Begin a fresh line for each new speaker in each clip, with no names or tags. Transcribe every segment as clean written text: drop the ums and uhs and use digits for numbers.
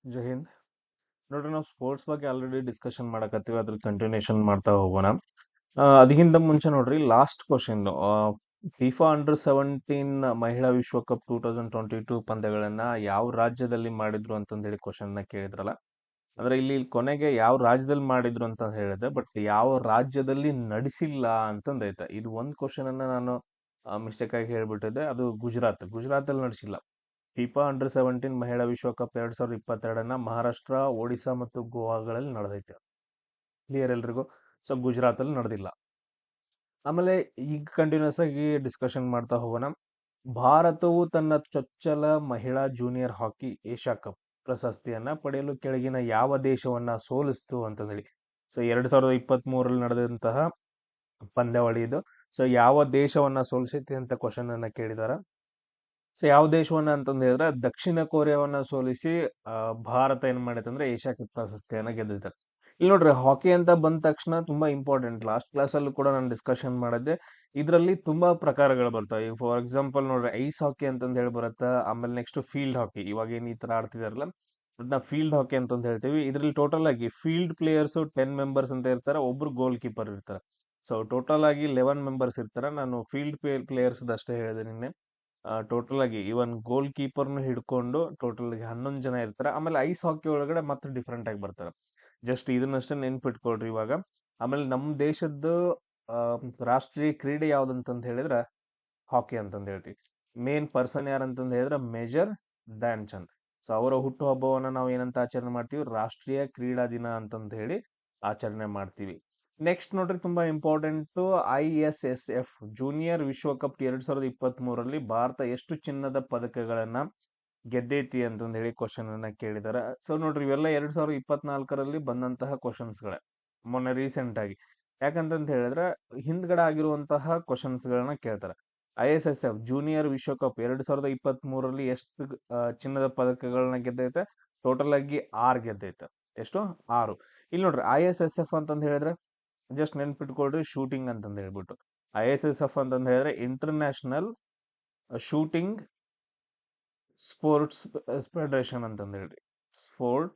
ಜೈ ಹಿಂದ್. ನೋಡ್ರಿ, ನಾವು ಸ್ಪೋರ್ಟ್ಸ್ ಬಗ್ಗೆ ಆಲ್ರೆಡಿ ಡಿಸ್ಕಷನ್ ಮಾಡಕತ್ತೀವಿ, ಅದ್ರ ಕಂಟಿನ್ಯೂಷನ್ ಮಾಡ್ತಾ ಹೋಗೋಣ. ಅದಕ್ಕಿಂತ ಮುಂಚೆ ನೋಡ್ರಿ, ಲಾಸ್ಟ್ ಕ್ವಶನ್, ಫಿಫಾ ಅಂಡರ್ 17 ಮಹಿಳಾ ವಿಶ್ವಕಪ್ 2022 ಪಂದ್ಯಗಳನ್ನ ಯಾವ ರಾಜ್ಯದಲ್ಲಿ ಮಾಡಿದ್ರು ಅಂತಂದ್ ಹೇಳಿ ಕ್ವಶನ್ ನ ಕೇಳಿದ್ರಲ್ಲ. ಅಂದ್ರೆ ಇಲ್ಲಿ ಕೊನೆಗೆ ಯಾವ ರಾಜ್ಯದಲ್ಲಿ ಮಾಡಿದ್ರು ಅಂತ ಹೇಳಿದೆ, ಬಟ್ ಯಾವ ರಾಜ್ಯದಲ್ಲಿ ನಡೆಸಿಲ್ಲ ಅಂತಂದೈತೆ. ಇದು ಒಂದ್ ಕ್ವಶನ್ ಅನ್ನ ನಾನು ಮಿಸ್ಟೇಕ್ ಆಗಿ ಹೇಳ್ಬಿಟ್ಟಿದ್ದೆ. ಅದು ಗುಜರಾತ್ ಅಲ್ಲಿ ನಡೆಸಿಲ್ಲ. ಫಿಫಾ ಅಂಡರ್ 17 ಮಹಿಳಾ ವಿಶ್ವಕಪ್ 2022 ಮಹಾರಾಷ್ಟ್ರ, ಒಡಿಶಾ ಮತ್ತು ಗೋವಾಗಳಲ್ಲಿ ನಡೆದೈತೆ. ಕ್ಲಿಯರ್ ಎಲ್ರಿಗೂ? ಸೊ ಗುಜರಾತ್ ಅಲ್ಲಿ ನಡೆದಿಲ್ಲ. ಆಮೇಲೆ ಈಗ ಕಂಟಿನ್ಯೂಸ್ ಆಗಿ ಡಿಸ್ಕಷನ್ ಮಾಡ್ತಾ ಹೋಗೋಣ. ಭಾರತವು ತನ್ನ ಚೊಚ್ಚಲ ಮಹಿಳಾ ಜೂನಿಯರ್ ಹಾಕಿ ಏಷ್ಯಾ ಕಪ್ ಪ್ರಶಸ್ತಿಯನ್ನ ಪಡೆಯಲು ಕೆಳಗಿನ ಯಾವ ದೇಶವನ್ನ ಸೋಲಿಸ್ತು ಅಂತಂದೇಳಿ. ಸೊ 2023 ನಡೆದಂತಹ ಪಂದ್ಯಾವಳಿ ಇದು. ಸೊ ಯಾವ ದೇಶವನ್ನ ಸೋಲಿಸೈತಿ ಅಂತ ಕ್ವಶನ್ ಅನ್ನ ಕೇಳಿದಾರ. ಸೊ ಯಾವ ದೇಶವನ್ನ ಅಂತಂದ್ ಹೇಳಿದ್ರೆ ದಕ್ಷಿಣ ಕೊರಿಯಾವನ್ನ ಸೋಲಿಸಿ ಭಾರತ ಏನ್ ಮಾಡೈತೆ ಅಂದ್ರೆ ಏಷ್ಯಾ ಕಪ್ ಪ್ರಶಸ್ತಿಯನ್ನ ಗೆದ್ದಿದ್ದಾರೆ. ಇಲ್ಲಿ ನೋಡ್ರಿ, ಹಾಕಿ ಅಂತ ಬಂದ ತಕ್ಷಣ ತುಂಬಾ ಇಂಪಾರ್ಟೆಂಟ್. ಲಾಸ್ಟ್ ಕ್ಲಾಸ್ ಅಲ್ಲೂ ಕೂಡ ನಾನು ಡಿಸ್ಕಷನ್ ಮಾಡಿದ್ದೆ. ಇದರಲ್ಲಿ ತುಂಬಾ ಪ್ರಕಾರಗಳು ಬರ್ತವೆ. ಈಗ ಫಾರ್ ಎಕ್ಸಾಂಪಲ್ ನೋಡ್ರಿ, ಐಸ್ ಹಾಕಿ ಅಂತಂದ್ ಹೇಳಿ ಬರುತ್ತಾ. ಆಮೇಲೆ ನೆಕ್ಸ್ಟ್ ಫೀಲ್ಡ್ ಹಾಕಿ, ಇವಾಗ ಏನ್ ಈ ತರ ಆಡ್ತಿದಾರಲ್ಲ ಅದನ್ನ ಫೀಲ್ಡ್ ಹಾಕಿ ಅಂತಂದ್ ಹೇಳ್ತೀವಿ. ಇದ್ರಲ್ಲಿ ಟೋಟಲ್ ಆಗಿ ಫೀಲ್ಡ್ ಪ್ಲೇಯರ್ಸ್ 10 ಮೆಂಬರ್ಸ್ ಅಂತ ಇರ್ತಾರೆ, ಒಬ್ರು ಗೋಲ್ ಕೀಪರ್ ಇರ್ತಾರೆ. ಸೊ ಟೋಟಲ್ ಆಗಿ 11 ಮೆಂಬರ್ಸ್ ಇರ್ತಾರೆ. ನಾನು ಫೀಲ್ಡ್ ಪ್ಲೇಯರ್ಸ್ ಅಷ್ಟೇ ಹೇಳಿದೆ ನಿನ್ನೆ. ಟೋಟಲ್ ಆಗಿ ಇವನ್ ಗೋಲ್ ಕೀಪರ್ನು ಹಿಡ್ಕೊಂಡು ಟೋಟಲ್ ಆಗಿ 11 ಜನ ಇರ್ತಾರೆ. ಆಮೇಲೆ ಐಸ್ ಹಾಕಿ ಒಳಗಡೆ ಮತ್ತೆ ಡಿಫ್ರೆಂಟ್ ಆಗಿ ಬರ್ತಾರೆ. ಜಸ್ಟ್ ಇದನ್ನಷ್ಟೇ ನೆನ್ಪಿಟ್ಕೊಳ್ರಿ ಇವಾಗ. ಆಮೇಲೆ ನಮ್ಮ ದೇಶದ್ದು ಆ, ರಾಷ್ಟ್ರೀಯ ಕ್ರೀಡೆ ಯಾವ್ದಂತಂದ್ ಹೇಳಿದ್ರೆ ಹಾಕಿ ಅಂತಂದ್ ಹೇಳ್ತೀವಿ. ಮೇನ್ ಪರ್ಸನ್ ಯಾರಂತಂದ್ ಹೇಳಿದ್ರೆ ಮೇಜರ್ ಧ್ಯಾನ್ ಚಂದ್. ಸೊ ಅವರ ಹುಟ್ಟುಹಬ್ಬವನ್ನ ನಾವು ಏನಂತ ಆಚರಣೆ ಮಾಡ್ತೀವಿ? ರಾಷ್ಟ್ರೀಯ ಕ್ರೀಡಾ ದಿನ ಅಂತಂದ್ ಹೇಳಿ ಆಚರಣೆ ಮಾಡ್ತೀವಿ. ನೆಕ್ಸ್ಟ್ ನೋಡ್ರಿ, ತುಂಬಾ ಇಂಪಾರ್ಟೆಂಟ್, ISSF ಜೂನಿಯರ್ ವಿಶ್ವಕಪ್ 2023 ಭಾರತ ಎಷ್ಟು ಚಿನ್ನದ ಪದಕಗಳನ್ನ ಗೆದ್ದೈತಿ ಅಂತಂದ್ ಹೇಳಿ ಕ್ವಶನ್ ಅನ್ನ ಕೇಳಿದಾರೆ. ಸೊ ನೋಡ್ರಿ, ಇವೆಲ್ಲ 2024 ಬಂದಂತಹ ಕ್ವಶನ್ಸ್ ಗಳೇ, ಮೊನ್ನೆ ರೀಸೆಂಟ್ ಆಗಿ. ಯಾಕಂತಂತ ಹೇಳಿದ್ರೆ ಹಿಂದ್ಗಡೆ ಆಗಿರುವಂತಹ ಕ್ವಶನ್ಸ್ ಗಳನ್ನ ಕೇಳ್ತಾರೆ. ISSF ಜೂನಿಯರ್ ವಿಶ್ವಕಪ್ 2023 ಎಷ್ಟು ಚಿನ್ನದ ಪದಕಗಳನ್ನ ಗೆದ್ದೈತೆ? ಟೋಟಲ್ ಆಗಿ 6 ಗೆದ್ದೈತೆ. ಎಷ್ಟು? 6. ಇಲ್ಲಿ ನೋಡ್ರಿ, ISSF ಅಂತಂದ್ ಹೇಳಿದ್ರೆ ಜಸ್ಟ್ ನೆನ್ಪಿಟ್ಕೊಳ್ರಿ, ಶೂಟಿಂಗ್ ಅಂತಂದ್ ಹೇಳ್ಬಿಟ್ಟು. ISSF ಅಂತಂದ್ ಹೇಳಿದ್ರೆ ಇಂಟರ್ನ್ಯಾಷನಲ್ ಶೂಟಿಂಗ್ ಸ್ಪೋರ್ಟ್ಸ್ ಫೆಡರೇಷನ್ ಅಂತಂದ್ ಹೇಳ್ರಿ. ಸ್ಪೋರ್ಟ್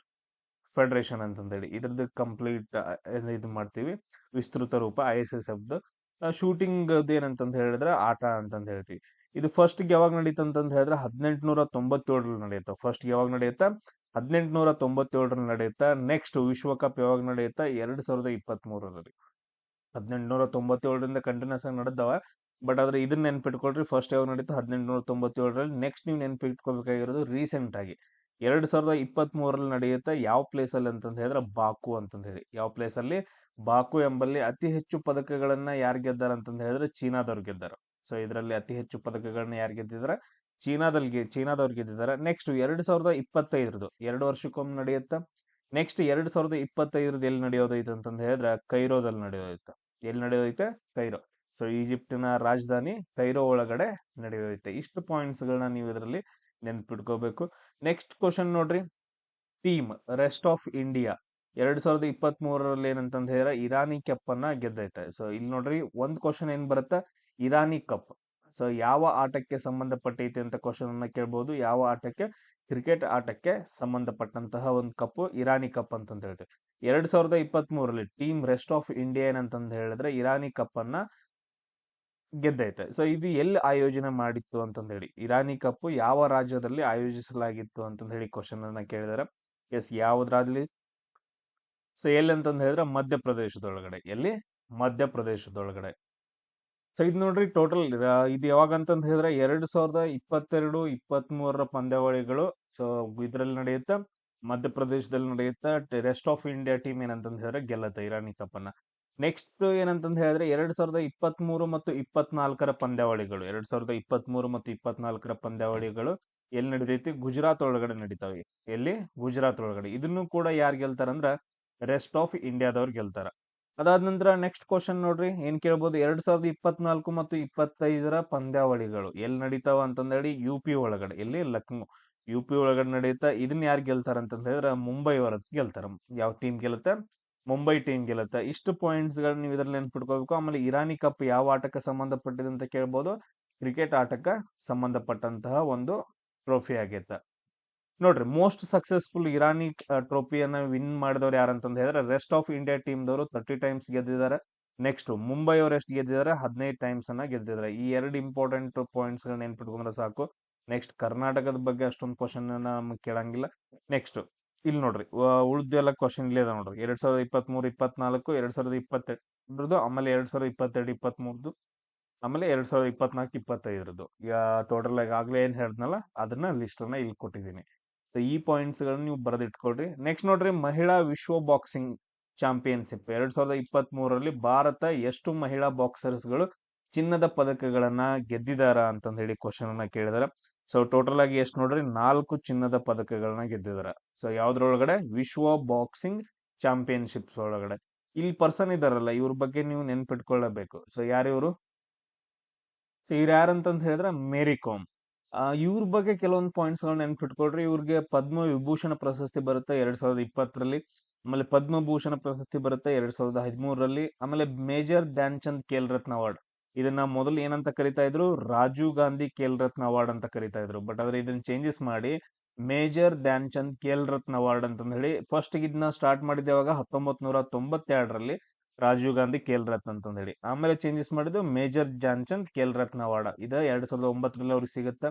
ಫೆಡರೇಷನ್ ಅಂತಂದೇಳಿ ಇದ್ರದ್ದು ಕಂಪ್ಲೀಟ್ ಇದು ಮಾಡ್ತೀವಿ, ವಿಸ್ತೃತ ರೂಪ ISSF. ಶೂಟಿಂಗ್ ಏನಂತಂದ್ ಹೇಳಿದ್ರೆ ಆಟ ಅಂತಂದ್ ಹೇಳ್ತೀವಿ. ಇದು ಫಸ್ಟ್ ಯಾವಾಗ ನಡೀತಂತಂದ್ ಹೇಳಿದ್ರೆ 1897 ನಡೆಯುತ್ತೆ. ಫಸ್ಟ್ ಯಾವಾಗ ನಡೆಯುತ್ತೆ? 1897 ನಡೆಯುತ್ತೆ. ನೆಕ್ಸ್ಟ್ ವಿಶ್ವಕಪ್ ಯಾವಾಗ ನಡೆಯುತ್ತೆ? 2023. 1897 ಕಂಟಿನ್ಯೂಸ್ ಆಗಿ ನಡೆದವ. ಬಟ್ ಆದ್ರೆ ಇದನ್ನ ನೆನ್ಪಿಟ್ಕೊಳ್ರಿ, ಫಸ್ಟ್ ಯಾವಾಗ ನಡೀತು? 1897. ನೆಕ್ಸ್ಟ್ ನೀವು ನೆನ್ಪಿಟ್ಕೋಬೇಕಾಗಿರೋದು ರೀಸೆಂಟ್ ಆಗಿ 2023 ನಡೆಯುತ್ತೆ. ಯಾವ ಪ್ಲೇಸ್ ಅಲ್ಲಿ ಅಂತಂದ್ ಹೇಳಿದ್ರೆ ಬಾಕು ಅಂತಂದ್ ಹೇಳಿ. ಯಾವ ಪ್ಲೇಸ್ ಅಲ್ಲಿ? ಬಾಕು ಎಂಬಲ್ಲಿ ಅತಿ ಹೆಚ್ಚು ಪದಕಗಳನ್ನ ಯಾರು ಗೆದ್ದಾರ ಅಂತಂದ್ ಹೇಳಿದ್ರೆ ಚೀನಾದವ್ರು ಗೆದ್ದಾರ. ಸೊ ಇದರಲ್ಲಿ ಅತಿ ಹೆಚ್ಚು ಪದಕಗಳನ್ನ ಯಾರು ಗೆದ್ದಿದಾರೆ? ಚೀನಾದವ್ರು ಗೆದ್ದಿದ್ದಾರೆ. ನೆಕ್ಸ್ಟ್ 2025 2 ವರ್ಷಕ್ಕೊಮ್ಮೆ ನಡೆಯುತ್ತೆ. ನೆಕ್ಸ್ಟ್ 2025 ಎಲ್ಲಿ ನಡೆಯೋದೈತೆ ಅಂತಂದ್ ಹೇಳಿದ್ರೆ ಕೈರೋದಲ್ಲಿ ನಡೆಯೋದೈತೆ. ಎಲ್ಲಿ ನಡೆಯೋದೈತೆ? ಕೈರೋ. ಸೊ ಈಜಿಪ್ಟಿನ ರಾಜಧಾನಿ ಕೈರೋ ಒಳಗಡೆ ನಡೆಯೋದೈತೆ. ಇಷ್ಟು ಪಾಯಿಂಟ್ಸ್ ಗಳನ್ನ ನೀವು ಇದರಲ್ಲಿ ನೆನ್ಪಿಟ್ಕೋಬೇಕು. ನೆಕ್ಸ್ಟ್ ಕ್ವಶನ್ ನೋಡ್ರಿ, ಟೀಮ್ ರೆಸ್ಟ್ ಆಫ್ ಇಂಡಿಯಾ 2023 ಏನಂತಂದ್ ಹೇಳಿದ್ರೆ ಇರಾನಿ ಕಪ್ ಅನ್ನ ಗೆದ್ದೈತೆ. ಸೊ ಇಲ್ಲಿ ನೋಡ್ರಿ, ಒಂದ್ ಕ್ವಶನ್ ಏನ್ ಬರುತ್ತೆ? ಇರಾನಿ ಕಪ್. ಸೊ ಯಾವ ಆಟಕ್ಕೆ ಸಂಬಂಧಪಟ್ಟೈತೆ ಅಂತ ಕ್ವಶನ್ ಅನ್ನ ಕೇಳ್ಬಹುದು. ಯಾವ ಆಟಕ್ಕೆ? ಕ್ರಿಕೆಟ್ ಆಟಕ್ಕೆ ಸಂಬಂಧಪಟ್ಟಂತಹ ಒಂದು ಕಪ್ ಇರಾನಿ ಕಪ್ ಅಂತಂದ್ ಹೇಳ್ತೇವೆ. 2023 ಟೀಮ್ ರೆಸ್ಟ್ ಆಫ್ ಇಂಡಿಯಾ ಏನಂತಂದ್ ಹೇಳಿದ್ರೆ ಇರಾನಿ ಕಪ್ ಅನ್ನ ಗೆದ್ದೈತೆ. ಸೊ ಇದು ಎಲ್ಲಿ ಆಯೋಜನೆ ಮಾಡಿತ್ತು ಅಂತಂದ್ ಹೇಳಿ, ಇರಾನಿ ಕಪ್ ಯಾವ ರಾಜ್ಯದಲ್ಲಿ ಆಯೋಜಿಸಲಾಗಿತ್ತು ಅಂತಂದ್ ಹೇಳಿ ಕ್ವಶನ್ ಅನ್ನ ಕೇಳಿದಾರೆ. ಎಸ್, ಯಾವ್ದ್ರಲ್ಲಿ? ಸೊ ಎಲ್ಲಿ ಅಂತಂದ್ ಹೇಳಿದ್ರೆ ಮಧ್ಯಪ್ರದೇಶದೊಳಗಡೆ. ಎಲ್ಲಿ? ಮಧ್ಯಪ್ರದೇಶದೊಳಗಡೆ. ಸೊ ಇದು ನೋಡ್ರಿ, ಟೋಟಲ್ ಇದು ಯಾವಾಗ ಅಂತಂದ್ ಹೇಳಿದ್ರೆ 2022-23 ಪಂದ್ಯಾವಳಿಗಳು. ಸೊ ಇದ್ರಲ್ಲಿ ನಡೆಯುತ್ತೆ, ಮಧ್ಯಪ್ರದೇಶದಲ್ಲಿ ನಡೆಯುತ್ತೆ. ರೆಸ್ಟ್ ಆಫ್ ಇಂಡಿಯಾ ಟೀಮ್ ಏನಂತಂದ್ ಹೇಳಿದ್ರೆ ಗೆಲ್ಲತ್ತೆ ಇರಾನಿ ಕಪ್ ಅನ್ನ. ನೆಕ್ಸ್ಟ್ ಏನಂತಂದ್ ಹೇಳಿದ್ರೆ 2023 ಮತ್ತು 24 ಪಂದ್ಯಾವಳಿಗಳು. 2023 ಮತ್ತು 24 ಪಂದ್ಯಾವಳಿಗಳು ಎಲ್ಲಿ ನಡೀತೈತಿ? ಗುಜರಾತ್ ಒಳಗಡೆ ನಡೀತಾವೆ. ಎಲ್ಲಿ? ಗುಜರಾತ್ ಒಳಗಡೆ. ಇದನ್ನು ಕೂಡ ಯಾರು ಗೆಲ್ತಾರಂದ್ರ ರೆಸ್ಟ್ ಆಫ್ ಇಂಡಿಯಾದವ್ರು ಗೆಲ್ತಾರ. ಅದಾದ ನಂತರ ನೆಕ್ಸ್ಟ್ ಕ್ವಶನ್ ನೋಡ್ರಿ, ಏನ್ ಕೇಳ್ಬೋದು? 2024 ಮತ್ತು 25 ಪಂದ್ಯಾವಳಿಗಳು ಎಲ್ಲಿ ನಡೀತಾವ ಅಂತಂದೇಳಿ UP ಒಳಗಡೆ. ಎಲ್ಲಿ? ಲಕ್ನೋ. UP ಒಳಗಡೆ ನಡೆಯುತ್ತಾ. ಇದನ್ನ ಯಾರು ಗೆಲ್ತಾರ ಅಂತಂದ್ ಹೇಳಿದ್ರೆ ಮುಂಬೈ ವರಸ್ ಗೆಲ್ತಾರ. ಯಾವ ಟೀಮ್ ಗೆಲ್ಲುತ್ತೆ? ಮುಂಬೈ ಟೀಮ್ ಗೆಲ್ಲುತ್ತೆ. ಇಷ್ಟು ಪಾಯಿಂಟ್ಸ್ ಗಳನ್ನ ನೀವು ಇದ್ರಲ್ಲಿ ನೆನ್ಪಿಟ್ಕೋಬೇಕು. ಆಮೇಲೆ ಇರಾನಿ ಕಪ್ ಯಾವ ಆಟಕ್ಕೆ ಸಂಬಂಧಪಟ್ಟಿದೆ ಅಂತ ಕೇಳ್ಬೋದು? ಕ್ರಿಕೆಟ್ ಆಟಕ್ಕೆ ಸಂಬಂಧಪಟ್ಟಂತಹ ಒಂದು ಟ್ರೋಫಿ ಆಗೈತೆ. ನೋಡ್ರಿ ಮೋಸ್ಟ್ ಸಕ್ಸಸ್ಫುಲ್ ಇರಾನಿ ಟ್ರೋಫಿಯನ್ನ ವಿನ್ ಮಾಡಿದವ್ರು ಯಾರಂತಂದ್ ಹೇಳಿದ್ರೆ ರೆಸ್ಟ್ ಆಫ್ ಇಂಡಿಯಾ ಟೀಮ್ ದವರು 30 ಟೈಮ್ಸ್ ಗೆದ್ದಿದ್ದಾರೆ. ನೆಕ್ಸ್ಟ್ ಮುಂಬೈ ಅವ್ರು ಎಷ್ಟು ಗೆದ್ದಿದ್ದಾರೆ, 15 ಟೈಮ್ಸ್ ಅನ್ನ ಗೆದ್ದಿದ್ದಾರೆ. ಈ ಎರಡು ಇಂಪಾರ್ಟೆಂಟ್ ಪಾಯಿಂಟ್ಸ್ ಗಳನ್ನ ನೆನ್ಪಿಟ್ಕೊಂಡ್ರೆ ಸಾಕು. ನೆಕ್ಸ್ಟ್ ಕರ್ನಾಟಕದ ಬಗ್ಗೆ ಅಷ್ಟೊಂದು ಕ್ವಶನ್ ನಮ್ಗೆ ಕೇಳಂಗಿಲ್ಲ. ನೆಕ್ಸ್ಟ್ ಇಲ್ಲಿ ನೋಡ್ರಿ ಉಳ್ದೆಲ್ಲ ಕ್ವಶನ್ ಇಲ್ಲೇ ಅದ ನೋಡ್ರಿ. 2023-24, 2022, ಆಮೇಲೆ 2022-23, ಆಮೇಲೆ 2024-25 ಈಗ ಟೋಟಲ್ ಆಗಿ ಆಗ್ಲೇ ಏನ್ ಹೇಳ್ದ್ನಲ್ಲ ಅದನ್ನ ಲಿಸ್ಟ್ ಅನ್ನ ಇಲ್ಲಿ ಕೊಟ್ಟಿದ್ದೀನಿ. ಸೊ ಈ ಪಾಯಿಂಟ್ಸ್ ಗಳನ್ನ ನೀವು ಬರೆದಿಟ್ಕೊಳ್ರಿ. ನೆಕ್ಸ್ಟ್ ನೋಡ್ರಿ, ಮಹಿಳಾ ವಿಶ್ವ ಬಾಕ್ಸಿಂಗ್ ಚಾಂಪಿಯನ್ಶಿಪ್ 2023ರಲ್ಲಿ ಭಾರತ ಎಷ್ಟು ಮಹಿಳಾ ಬಾಕ್ಸರ್ಸ್ ಗಳು ಚಿನ್ನದ ಪದಕಗಳನ್ನ ಗೆದ್ದಿದಾರ ಅಂತಂದ್ ಹೇಳಿ ಕ್ವಶನ್ ಅನ್ನ ಕೇಳಿದಾರೆ. ಸೊ ಟೋಟಲ್ ಆಗಿ ಎಷ್ಟು ನೋಡ್ರಿ, 4 ಚಿನ್ನದ ಪದಕಗಳನ್ನ ಗೆದ್ದಿದಾರ. ಸೊ ಯಾವ್ದ್ರೊಳಗಡೆ, ವಿಶ್ವ ಬಾಕ್ಸಿಂಗ್ ಚಾಂಪಿಯನ್ಶಿಪ್ಸ್ ಒಳಗಡೆ. ಇಲ್ಲಿ ಪರ್ಸನ್ ಇದಾರಲ್ಲ, ಇವ್ರ ಬಗ್ಗೆ ನೀವು ನೆನ್ಪಿಟ್ಕೊಳ್ಳಬೇಕು. ಸೊ ಯಾರಿವ್ರು? ಸೊ ಇವ್ರು ಯಾರಂತಂದ್ ಹೇಳಿದ್ರೆ ಮೇರಿ ಕಾಮ್. ಇವ್ರ ಬಗ್ಗೆ ಕೆಲವೊಂದು ಪಾಯಿಂಟ್ಸ್ ಗಳನ್ನ ನೆನ್ಪಿಟ್ಕೊಳ್ರಿ. ಇವ್ರಿಗೆ ಪದ್ಮ ವಿಭೂಷಣ ಪ್ರಶಸ್ತಿ ಬರುತ್ತೆ 2020ರಲ್ಲಿ. ಆಮೇಲೆ ಪದ್ಮಭೂಷಣ ಪ್ರಶಸ್ತಿ ಬರುತ್ತೆ 2013ರಲ್ಲಿ. ಆಮೇಲೆ ಮೇಜರ್ ಧ್ಯಾನ್ ಚಂದ್ ಖೇಲ್ ರತ್ನ ಅವಾರ್ಡ್, ಇದನ್ನ ಮೊದಲು ಏನಂತ ಕರಿತಾ ಇದ್ರು, ರಾಜೀವ್ ಗಾಂಧಿ ಖೇಲ್ ರತ್ನ ಅವಾರ್ಡ್ ಅಂತ ಕರಿತಾ ಇದ್ರು. ಬಟ್ ಆದ್ರೆ ಇದನ್ನ ಚೇಂಜಸ್ ಮಾಡಿ ಮೇಜರ್ ಧ್ಯಾನ್ ಚಂದ್ ಖೇಲ್ ರತ್ನ ಅವಾರ್ಡ್ ಅಂತಂದ್ ಹೇಳಿ ಫಸ್ಟ್ ಇದನ್ನ ಸ್ಟಾರ್ಟ್ ಮಾಡಿದ ಯಾವಾಗ 1992ರಲ್ಲಿ ರಾಜೀವ್ ಗಾಂಧಿ ಖೇಲ್ ರತ್ನ ಅಂತಂದ್ ಹೇಳಿ. ಆಮೇಲೆ ಚೇಂಜಸ್ ಮಾಡಿದ್ದು ಮೇಜರ್ ಧ್ಯಾನ್ ಚಂದ್ ಖೇಲ್ ರತ್ನ ಅವಾರ್ಡ್. ಇದು 2009ರಲ್ಲಿ ಅವ್ರಿಗೆ ಸಿಗುತ್ತೆ.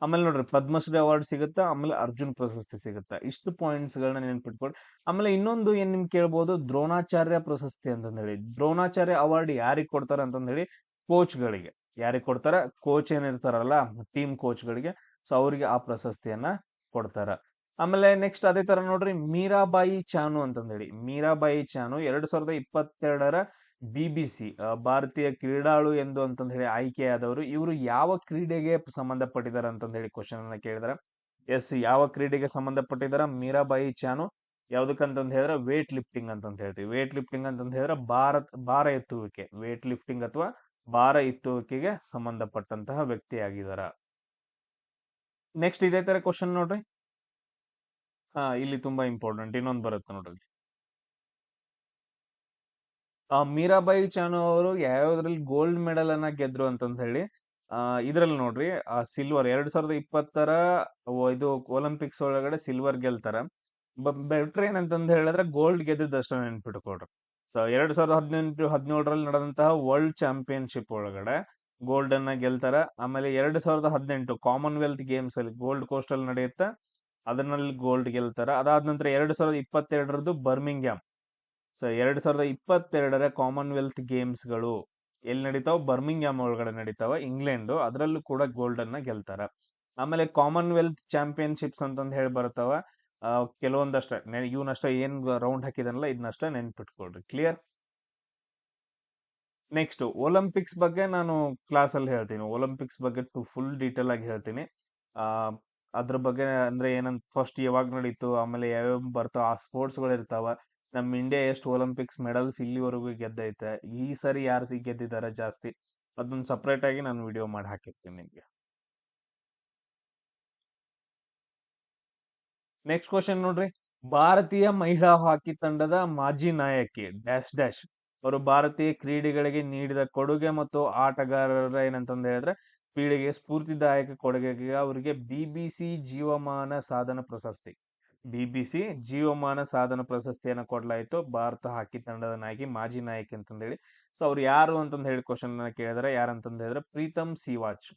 ಆಮೇಲೆ ನೋಡ್ರಿ ಪದ್ಮಶ್ರೀ ಅವಾರ್ಡ್ ಸಿಗುತ್ತೆ, ಆಮೇಲೆ ಅರ್ಜುನ್ ಪ್ರಶಸ್ತಿ ಸಿಗುತ್ತೆ. ಇಷ್ಟು ಪಾಯಿಂಟ್ಸ್ ಗಳನ್ನ ನೆನ್ಪಿಟ್ಕೊಡಿ. ಆಮೇಲೆ ಇನ್ನೊಂದು ಏನ್ ನಿಮ್ಗೆ ಕೇಳ್ಬೋದು, ದ್ರೋಣಾಚಾರ್ಯ ಪ್ರಶಸ್ತಿ ಅಂತಂದ್ ಹೇಳಿ. ದ್ರೋಣಾಚಾರ್ಯ ಅವಾರ್ಡ್ ಯಾರಿಗ್ ಕೊಡ್ತಾರ ಅಂತಂದ್ ಹೇಳಿ, ಕೋಚ್ ಗಳಿಗೆ. ಯಾರಿಗ್ ಕೊಡ್ತಾರ? ಕೋಚ್ ಏನಿರ್ತಾರಲ್ಲ, ಟೀಮ್ ಕೋಚ್ ಗಳಿಗೆ. ಸೊ ಅವ್ರಿಗೆ ಆ ಪ್ರಶಸ್ತಿಯನ್ನ ಕೊಡ್ತಾರ. ಆಮೇಲೆ ನೆಕ್ಸ್ಟ್ ಅದೇ ತರ ನೋಡ್ರಿ, ಮೀರಾಬಾಯಿ ಚಾನು ಅಂತಂದ್ ಹೇಳಿ. ಮೀರಾಬಾಯಿ ಚಾನು 2022ರ BBC ಭಾರತೀಯ ಕ್ರೀಡಾಳು ಎಂದು ಅಂತಂದ್ ಹೇಳಿ ಆಯ್ಕೆಯಾದವರು. ಇವರು ಯಾವ ಕ್ರೀಡೆಗೆ ಸಂಬಂಧಪಟ್ಟಿದ್ದಾರೆ ಅಂತಂದ್ ಹೇಳಿ ಕ್ವಶನ್ ಅನ್ನ ಕೇಳಿದಾರೆ. ಎಸ್, ಯಾವ ಕ್ರೀಡೆಗೆ ಸಂಬಂಧಪಟ್ಟಿದಾರ ಮೀರಾಬಾಯಿ ಚಾನು? ಯಾವ್ದಕ್ಕಂತಂದ್ ಹೇಳಿದ್ರೆ ವೇಟ್ ಲಿಫ್ಟಿಂಗ್ ಅಂತಂತ ಹೇಳ್ತೀವಿ. ವೇಟ್ ಲಿಫ್ಟಿಂಗ್ ಅಂತಂದ್ ಹೇಳಿದ್ರೆ ಭಾರ ಎತ್ತುವಿಕೆ, ವೇಟ್ ಲಿಫ್ಟಿಂಗ್ ಅಥವಾ ಭಾರ ಎತ್ತುವಿಕೆಗೆ ಸಂಬಂಧಪಟ್ಟಂತಹ ವ್ಯಕ್ತಿ ಆಗಿದಾರ. ನೆಕ್ಸ್ಟ್ ಇದೇ ತರ ಕ್ವಶನ್ ನೋಡ್ರಿ. ಇಲ್ಲಿ ತುಂಬಾ ಇಂಪಾರ್ಟೆಂಟ್ ಇನ್ನೊಂದು ಬರುತ್ತೆ ನೋಡ್ರಿ. ಮೀರಾಬಾಯಿ ಚಾನು ಅವರು ಯಾವ್ದ್ರಲ್ಲಿ ಗೋಲ್ಡ್ ಮೆಡಲ್ ಅನ್ನ ಗೆದ್ರು ಅಂತಂದ್ ಹೇಳಿ, ಇದ್ರಲ್ಲಿ ನೋಡ್ರಿ ಸಿಲ್ವರ್ 2020ರ ಇದು ಒಲಿಂಪಿಕ್ಸ್ ಒಳಗಡೆ ಸಿಲ್ವರ್ ಗೆಲ್ತಾರ. ಬೆಟ್ರ್ ಏನಂತಂದ್ ಹೇಳಿದ್ರೆ ಗೋಲ್ಡ್ ಗೆದ್ದಿದ್ದಷ್ಟ ನೆನ್ಪಿಟ್ಕೊಡ್ರಿ. ಸೊ 2018-17ರಲ್ಲಿ ನಡೆದಂತಹ ವರ್ಲ್ಡ್ ಚಾಂಪಿಯನ್ಶಿಪ್ ಒಳಗಡೆ ಗೋಲ್ಡ್ ಅನ್ನ ಗೆಲ್ತಾರ. ಆಮೇಲೆ 2018 ಕಾಮನ್ವೆಲ್ತ್ ಗೇಮ್ಸ್ ಅಲ್ಲಿ ಗೋಲ್ಡ್ ಕೋಸ್ಟ್ ಅಲ್ಲಿ ನಡೆಯುತ್ತೆ, ಅದರಲ್ಲಿ ಗೋಲ್ಡ್ ಗೆಲ್ತಾರ. ಅದಾದ ನಂತರ 2022ರದ್ದು ಬರ್ಮಿಂಗ್ಹ್ಯಾಮ್. ಸೊ 2022ರ ಕಾಮನ್ವೆಲ್ತ್ ಗೇಮ್ಸ್ ಗಳು ಎಲ್ಲಿ ನಡೀತಾವ? ಬರ್ಮಿಂಗ್ಹ್ಯಾಮ್ ಒಳಗಡೆ ನಡೀತಾವ, ಇಂಗ್ಲೆಂಡ್. ಅದರಲ್ಲೂ ಕೂಡ ಗೋಲ್ಡ್ ಅನ್ನ ಗೆಲ್ತಾರ. ಆಮೇಲೆ ಕಾಮನ್ವೆಲ್ತ್ ಚಾಂಪಿಯನ್ಶಿಪ್ಸ್ ಅಂತಂದ್ ಹೇಳಿ ಬರ್ತಾವ. ಕೆಲವೊಂದಷ್ಟ ಇವನಷ್ಟ ಏನ್ ರೌಂಡ್ ಹಾಕಿದನಲ್ಲ ಇದನ್ನಷ್ಟ ನೆನ್ಪಿಟ್ಕೊಳ್ರಿ. ಕ್ಲಿಯರ್? ನೆಕ್ಸ್ಟ್ ಒಲಿಂಪಿಕ್ಸ್ ಬಗ್ಗೆ ನಾನು ಕ್ಲಾಸ್ ಅಲ್ಲಿ ಹೇಳ್ತೀನಿ. ಒಲಿಂಪಿಕ್ಸ್ ಬಗ್ಗೆ ಫುಲ್ ಡೀಟೇಲ್ ಆಗಿ ಹೇಳ್ತೀನಿ. ಅದ್ರ ಬಗ್ಗೆ ಅಂದ್ರೆ ಏನಂತ ಫಸ್ಟ್ ಯಾವಾಗ ನಡೀತು, ಆಮೇಲೆ ಯಾವ್ಯಾವ ಬರ್ತಾವ, ಆ ಸ್ಪೋರ್ಟ್ಸ್ ಗಳು ಇರ್ತಾವ, ನಮ್ ಇಂಡಿಯಾ ಎಷ್ಟು ಒಲಿಂಪಿಕ್ಸ್ ಮೆಡಲ್ಸ್ ಇಲ್ಲಿವರೆಗೂ ಗೆದ್ದೈತೆ, ಈ ಸರಿ ಯಾರು ಗೆದ್ದಿದಾರ ಜಾಸ್ತಿ, ಅದನ್ನ ಸಪರೇಟ್ ಆಗಿ ನಾನು ವಿಡಿಯೋ ಮಾಡಿ ಹಾಕಿರ್ತೀನಿ ನಿಮ್ಗೆ. ನೆಕ್ಸ್ಟ್ ಕ್ವಶನ್ ನೋಡ್ರಿ, ಭಾರತೀಯ ಮಹಿಳಾ ಹಾಕಿ ತಂಡದ ಮಾಜಿ ನಾಯಕಿ ಡ್ಯಾಶ್ ಡ್ಯಾಶ್ ಅವರು ಭಾರತೀಯ ಕ್ರೀಡೆಗಳಿಗೆ ನೀಡಿದ ಕೊಡುಗೆ ಮತ್ತು ಆಟಗಾರರ ಏನಂತಂದ ಹೇಳಿದ್ರೆ ಪೀಳಿಗೆ ಸ್ಫೂರ್ತಿದಾಯಕ ಕೊಡುಗೆಗೆ ಅವರಿಗೆ BBC ಜೀವಮಾನ ಸಾಧನ ಪ್ರಶಸ್ತಿ, BBC ಜೀವಮಾನ ಸಾಧನ ಪ್ರಶಸ್ತಿಯನ್ನ ಕೊಡ್ಲಾಯ್ತು ಭಾರತ ಹಾಕಿ ತಂಡದ ನಾಯಕಿ ಮಾಜಿ ನಾಯಕಿ ಅಂತಂದೇಳಿ. ಸೊ ಅವ್ರು ಯಾರು ಅಂತಂದ್ ಹೇಳಿ ಕ್ವಶನ್ ಕೇಳಿದ್ರೆ ಯಾರಂತಂದ್ ಹೇಳಿದ್ರೆ ಪ್ರೀತಮ್ ಸಿವಾಚ್.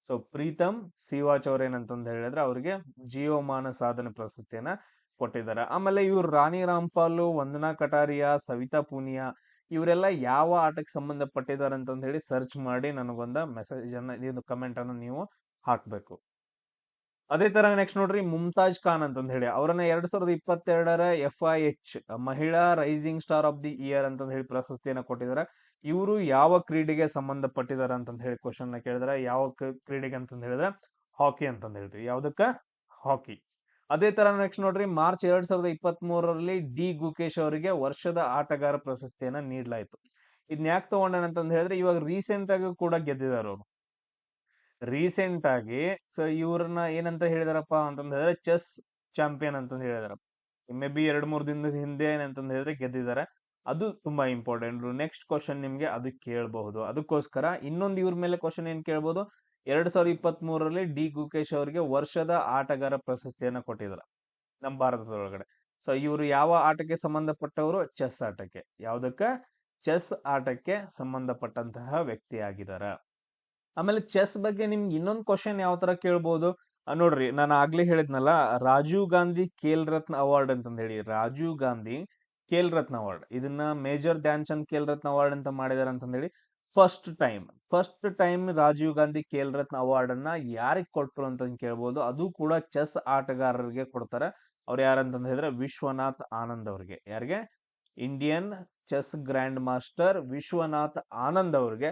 ಸೊ ಪ್ರೀತಮ್ ಸಿವಾಚ್ ಅವ್ರ ಏನಂತಂದ್ ಹೇಳಿದ್ರೆ ಅವ್ರಿಗೆ ಜೀವಮಾನ ಸಾಧನೆ ಪ್ರಶಸ್ತಿಯನ್ನ ಕೊಟ್ಟಿದ್ದಾರೆ. ಆಮೇಲೆ ಇವ್ರು ರಾಣಿ ರಾಮ್ಪಾಲ್, ವಂದನಾ ಕಟಾರಿಯಾ, ಸವಿತಾ ಪೂನಿಯಾ ಇವರೆಲ್ಲ ಯಾವ ಆಟಕ್ಕೆ ಸಂಬಂಧಪಟ್ಟಿದ್ದಾರೆ ಅಂತಂದ್ ಹೇಳಿ ಸರ್ಚ್ ಮಾಡಿ ನನಗೊಂದ ಮೆಸೇಜ್ ಅನ್ನ, ಇದು ಕಮೆಂಟ್ ಅನ್ನು ನೀವು ಹಾಕ್ಬೇಕು. ಅದೇ ತರ ನೆಕ್ಸ್ಟ್ ನೋಡ್ರಿ, ಮುಮ್ತಾಜ್ ಖಾನ್ ಅಂತಂದ್ ಹೇಳಿ ಅವರನ್ನ 2022ರ FIH ಮಹಿಳಾ rising star of the year ಅಂತಂದ್ ಹೇಳಿ ಪ್ರಶಸ್ತಿಯನ್ನ ಕೊಟ್ಟಿದ್ದಾರೆ. ಇವರು ಯಾವ ಕ್ರೀಡೆಗೆ ಸಂಬಂಧಪಟ್ಟಿದ್ದಾರೆ ಅಂತಂದ್ ಹೇಳಿ ಕ್ವಶನ್ ನ ಕೇಳಿದ್ರೆ ಯಾವ ಕ್ರೀಡೆಗೆ ಅಂತಂದ್ ಹೇಳಿದ್ರೆ ಹಾಕಿ ಅಂತಂದ್ ಹೇಳ್ತೀವಿ. ಯಾವ್ದಕ್ಕ? ಹಾಕಿ. ಅದೇ ತರ ನೆಕ್ಸ್ಟ್ ನೋಡ್ರಿ, ಮಾರ್ಚ್ 2023ರಲ್ಲಿ ಗುಕೇಶ್ ಅವರಿಗೆ ವರ್ಷದ ಆಟಗಾರ ಪ್ರಶಸ್ತಿಯನ್ನ ನೀಡಲಾಯಿತು. ಇದನ್ನ ಯಾಕೆ ತಗೊಂಡನ ಅಂತಂದ್ ಹೇಳಿದ್ರೆ ಇವಾಗ ರೀಸೆಂಟ್ ಆಗಿ ಕೂಡ ಗೆದ್ದಿದ್ದಾರೆ ಅವರು. ರೀಸೆಂಟ್ ಆಗಿ ಸೊ ಇವ್ರನ್ನ ಏನಂತ ಹೇಳಿದಾರಪ್ಪ ಅಂತಂದ್ ಹೇಳಿದ್ರೆ ಚೆಸ್ ಚಾಂಪಿಯನ್ ಅಂತಂದ್ ಹೇಳಿದಾರ. ಮೇ ಬಿ 2-3 ದಿನದ ಹಿಂದೆ ಏನಂತಂದ್ ಹೇಳಿದ್ರೆ ಗೆದ್ದಿದ್ದಾರೆ. ಅದು ತುಂಬಾ ಇಂಪಾರ್ಟೆಂಟ್. ನೆಕ್ಸ್ಟ್ ಕ್ವಶನ್ ನಿಮ್ಗೆ ಅದು ಕೇಳಬಹುದು. ಅದಕ್ಕೋಸ್ಕರ ಇನ್ನೊಂದು ಇವ್ರ ಮೇಲೆ ಕ್ವಶನ್ ಏನ್ ಕೇಳ್ಬಹುದು, 2023ರಲ್ಲಿ ಡಿ ಗುಕೇಶ್ ಅವರಿಗೆ ವರ್ಷದ ಆಟಗಾರ ಪ್ರಶಸ್ತಿಯನ್ನ ಕೊಟ್ಟಿದ್ರು ನಮ್ಮ ಭಾರತದೊಳಗಡೆ. ಸೊ ಇವರು ಯಾವ ಆಟಕ್ಕೆ ಸಂಬಂಧಪಟ್ಟವರು? ಚೆಸ್ ಆಟಕ್ಕೆ. ಯಾವ್ದಕ್ಕ? ಚೆಸ್ ಆಟಕ್ಕೆ ಸಂಬಂಧಪಟ್ಟಂತಹ ವ್ಯಕ್ತಿ ಆಗಿದಾರ. ಆಮೇಲೆ ಚೆಸ್ ಬಗ್ಗೆ ನಿಮ್ಗೆ ಇನ್ನೊಂದು ಕ್ವಶನ್ ಯಾವ ತರ ಕೇಳ್ಬೋದು? ನೋಡ್ರಿ, ನಾನು ಆಗ್ಲೇ ಹೇಳಿದ್ನಲ್ಲ, ರಾಜೀವ್ ಗಾಂಧಿ ಖೇಲ್ ರತ್ನ ಅವಾರ್ಡ್ ಅಂತಂದ್ ಹೇಳಿ. ರಾಜೀವ್ ಗಾಂಧಿ ಖೇಲ್ ರತ್ನ ಅವಾರ್ಡ್, ಇದನ್ನ ಮೇಜರ್ ಧ್ಯಾನ್ ಚಂದ್ ಖೇಲ್ ರತ್ನ ಅವಾರ್ಡ್ ಅಂತ ಮಾಡಿದಾರೆ ಅಂತಂದ್ ಹೇಳಿ. First time Rajiv Gandhi Khel Ratna award ಅನ್ನ ಯಾರಿಗ್ ಕೊಟ್ರು ಅಂತ ಕೇಳ್ಬೋದು. ಅದು ಕೂಡ ಚೆಸ್ ಆಟಗಾರರಿಗೆ ಕೊಡ್ತಾರೆ. ಅವ್ರು ಯಾರಂತಂದ್ ಹೇಳಿದ್ರೆ ವಿಶ್ವನಾಥ್ ಆನಂದ್ ಅವ್ರಿಗೆ. ಯಾರಿಗೆ? Indian chess grand master Vishwanath Anand ಅವ್ರಿಗೆ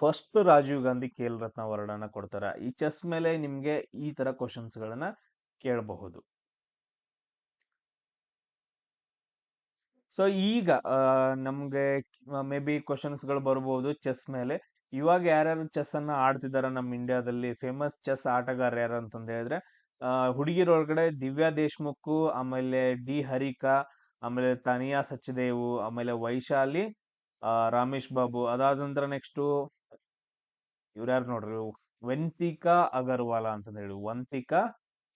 ಫಸ್ಟ್ ರಾಜೀವ್ ಗಾಂಧಿ ಖೇಲ್ ರತ್ನ ಅವಾರ್ಡ್ ಅನ್ನ ಕೊಡ್ತಾರ. ಈ ಚೆಸ್ ಮೇಲೆ ನಿಮ್ಗೆ ಈ ತರ ಕ್ವಶನ್ಸ್ ಗಳನ್ನ ಕೇಳಬಹುದು. ಸೊ ಈಗ ನಮ್ಗೆ ಮೇ ಬಿ ಕ್ವಶನ್ಸ್ ಗಳು ಬರ್ಬೋದು ಚೆಸ್ ಮೇಲೆ. ಇವಾಗ ಯಾರ್ಯಾರು ಚೆಸ್ ಅನ್ನ ಆಡ್ತಿದಾರ ನಮ್ಮ ಇಂಡಿಯಾದಲ್ಲಿ, ಫೇಮಸ್ ಚೆಸ್ ಆಟಗಾರ ಯಾರು ಅಂತಂದ ಹೇಳಿದ್ರೆ, ಹುಡುಗಿರೊಳಗಡೆ ದಿವ್ಯಾ ದೇಶ್ಮುಖ್, ಆಮೇಲೆ ಡಿ ಹರಿಕಾ, ಆಮೇಲೆ ತಾನಿಯಾ ಸಚ್ದೇವು, ಆಮೇಲೆ ವೈಶಾಲಿ ರಾಮೇಶ್ ಬಾಬು. ಅದಾದ ನಂತರ ನೆಕ್ಸ್ಟ್ ಇವ್ರು ಯಾರು ನೋಡ್ರಿ, ವಂತಿಕಾ ಅಗರ್ವಾಲ ಅಂತ ಹೇಳಿ, ವಂತಿಕಾ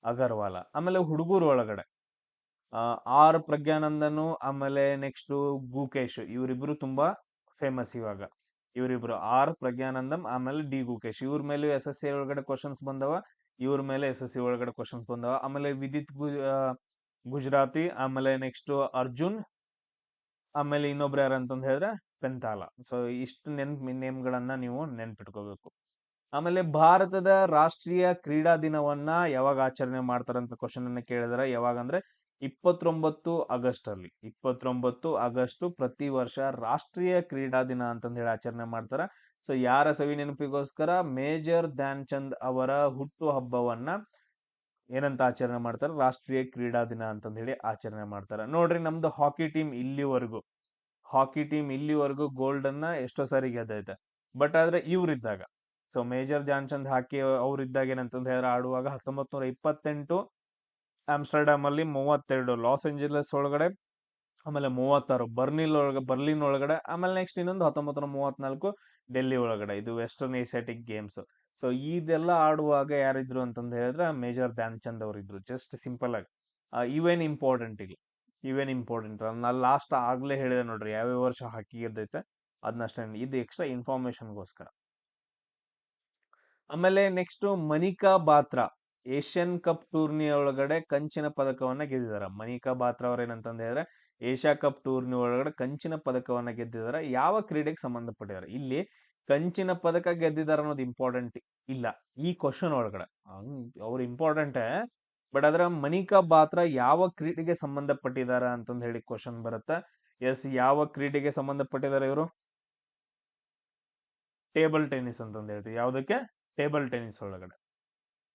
ಅಗರ್ವಾಲ. ಆಮೇಲೆ ಹುಡುಗರು ಒಳಗಡೆ ಆರ್ ಪ್ರಜ್ಞಾನಂದನು, ಆಮೇಲೆ ನೆಕ್ಸ್ಟ್ ಗುಕೇಶ್. ಇವರಿಬ್ರು ತುಂಬಾ ಫೇಮಸ್ ಇವಾಗ. ಇವರಿಬ್ರು ಆರ್ ಪ್ರಜ್ಞಾನಂದಂ ಆಮೇಲೆ ಡಿ ಗುಕೇಶ್. ಇವ್ರ ಮೇಲೆ SSC ಒಳಗಡೆ ಕ್ವಶನ್ಸ್ ಬಂದವ. ಇವ್ರ ಮೇಲೆ SSC ಒಳಗಡೆ ಕ್ವಶನ್ಸ್ ಬಂದವ. ಆಮೇಲೆ ವಿದಿತ್ ಗುಜರಾತಿ, ಆಮೇಲೆ ನೆಕ್ಸ್ಟ್ ಅರ್ಜುನ್, ಆಮೇಲೆ ಇನ್ನೊಬ್ರು ಯಾರು ಅಂತಂದ್ ಹೇಳಿದ್ರೆ ಪೆಂತಾಲ. ಸೊ ಇಷ್ಟು ನೇಮ್ ಗಳನ್ನ ನೀವು ನೆನ್ಪಿಟ್ಕೋಬೇಕು. ಆಮೇಲೆ ಭಾರತದ ರಾಷ್ಟ್ರೀಯ ಕ್ರೀಡಾ ದಿನವನ್ನ ಯಾವಾಗ ಆಚರಣೆ ಮಾಡ್ತಾರಂತ ಕ್ವಶನ್ ಅನ್ನ ಕೇಳಿದಾರೆ. ಯಾವಾಗ ಅಂದ್ರೆ 29 ಆಗಸ್ಟ್ ಅಲ್ಲಿ. 29 ಆಗಸ್ಟ್ ಪ್ರತಿ ವರ್ಷ ರಾಷ್ಟ್ರೀಯ ಕ್ರೀಡಾ ದಿನ ಅಂತಂದ್ ಹೇಳಿ ಆಚರಣೆ ಮಾಡ್ತಾರ. ಸೊ ಯಾರ ಸವಿ ನೆನಪಿಗೋಸ್ಕರ? ಮೇಜರ್ ಧ್ಯಾನ್ ಚಂದ್ ಅವರ ಹುಟ್ಟು ಹಬ್ಬವನ್ನ ಏನಂತ ಆಚರಣೆ ಮಾಡ್ತಾರ? ರಾಷ್ಟ್ರೀಯ ಕ್ರೀಡಾ ದಿನ ಅಂತಂದ್ ಹೇಳಿ ಆಚರಣೆ ಮಾಡ್ತಾರ. ನೋಡ್ರಿ, ನಮ್ದು ಹಾಕಿ ಟೀಮ್ ಇಲ್ಲಿವರೆಗೂ ಗೋಲ್ಡ್ ಅನ್ನ ಎಷ್ಟೋ ಸಾರಿ ಗೆದ್ದೈತೆ. ಬಟ್ ಆದ್ರೆ ಇವ್ರಿದ್ದಾಗ, ಸೊ ಮೇಜರ್ ಧ್ಯಾನ್ ಚಂದ್ ಹಾಕಿ ಅವ್ರಿದ್ದಾಗ ಏನಂತಂದ್ ಹೇಳಿದ್ರೆ, ಆಡುವಾಗ 1928 ಆಮ್ಸ್ಟರ್ಡಾಮ್ ಅಲ್ಲಿ, 32 ಲಾಸ್ ಏಂಜಲಸ್ ಒಳಗಡೆ, ಆಮೇಲೆ 36 ಬರ್ಲಿನ್ ಒಳಗಡೆ, ಆಮೇಲೆ ನೆಕ್ಸ್ಟ್ ಇನ್ನೊಂದು 1934 ಡೆಲ್ಲಿ ಒಳಗಡೆ. ಇದು ವೆಸ್ಟರ್ನ್ ಏಷಿಯಾಟಿಕ್ ಗೇಮ್ಸ್. ಸೊ ಇದೆಲ್ಲ ಆಡುವಾಗ ಯಾರಿದ್ರು ಅಂತಂದ್ ಹೇಳಿದ್ರೆ major Dhyan Chand ಅವರಿದ್ರು. Just simple ಆಗಿ ಇವೇನ್ ಇಂಪಾರ್ಟೆಂಟ್ ನಾನು ಲಾಸ್ಟ್ ಆಗ್ಲೇ ಹೇಳಿದೆ ನೋಡ್ರಿ, ಯಾವ್ಯಾವ ವರ್ಷ ಹಾಕಿ ಗೆದ್ದೈತೆ ಅದನ್ನಷ್ಟೇ. ಇದು ಎಕ್ಸ್ಟ್ರಾ ಇನ್ಫಾರ್ಮೇಶನ್ಗೋಸ್ಕರ. ಆಮೇಲೆ next Manika Batra Asian cup tourney ಒಳಗಡೆ ಕಂಚಿನ ಪದಕವನ್ನ ಗೆದ್ದಿದಾರ. ಮನಿಕಾ ಬಾತ್ರಾ ಅವ್ರ ಏನಂತಂದ ಹೇಳಿದ್ರೆ ಏಷ್ಯಾ ಕಪ್ ಟೂರ್ನಿ ಒಳಗಡೆ ಕಂಚಿನ ಪದಕವನ್ನ ಗೆದ್ದಿದಾರ. ಯಾವ ಕ್ರೀಡೆಗೆ ಸಂಬಂಧಪಟ್ಟಿದ್ದಾರೆ? ಇಲ್ಲಿ ಕಂಚಿನ ಪದಕ ಗೆದ್ದಿದಾರ ಅನ್ನೋದು ಇಂಪಾರ್ಟೆಂಟ್ ಇಲ್ಲ ಈ ಕ್ವಶನ್ ಒಳಗಡೆ. ಅವ್ರು ಇಂಪಾರ್ಟೆಂಟ್, ಬಟ್ ಅದರ ಮನಿಕಾ ಬಾತ್ರಾ ಯಾವ ಕ್ರೀಡೆಗೆ ಸಂಬಂಧಪಟ್ಟಿದಾರ ಅಂತಂದ್ ಹೇಳಿ ಕ್ವಶನ್ ಬರುತ್ತೆ. ಎಸ್, ಯಾವ ಕ್ರೀಡೆಗೆ ಸಂಬಂಧಪಟ್ಟಿದ್ದಾರೆ ಇವರು? ಟೇಬಲ್ ಟೆನ್ನಿಸ್ ಅಂತಂದ್ ಹೇಳ್ತೀವಿ. ಯಾವ್ದಕ್ಕೆ? ಟೇಬಲ್ ಟೆನ್ನಿಸ್ ಒಳಗಡೆ.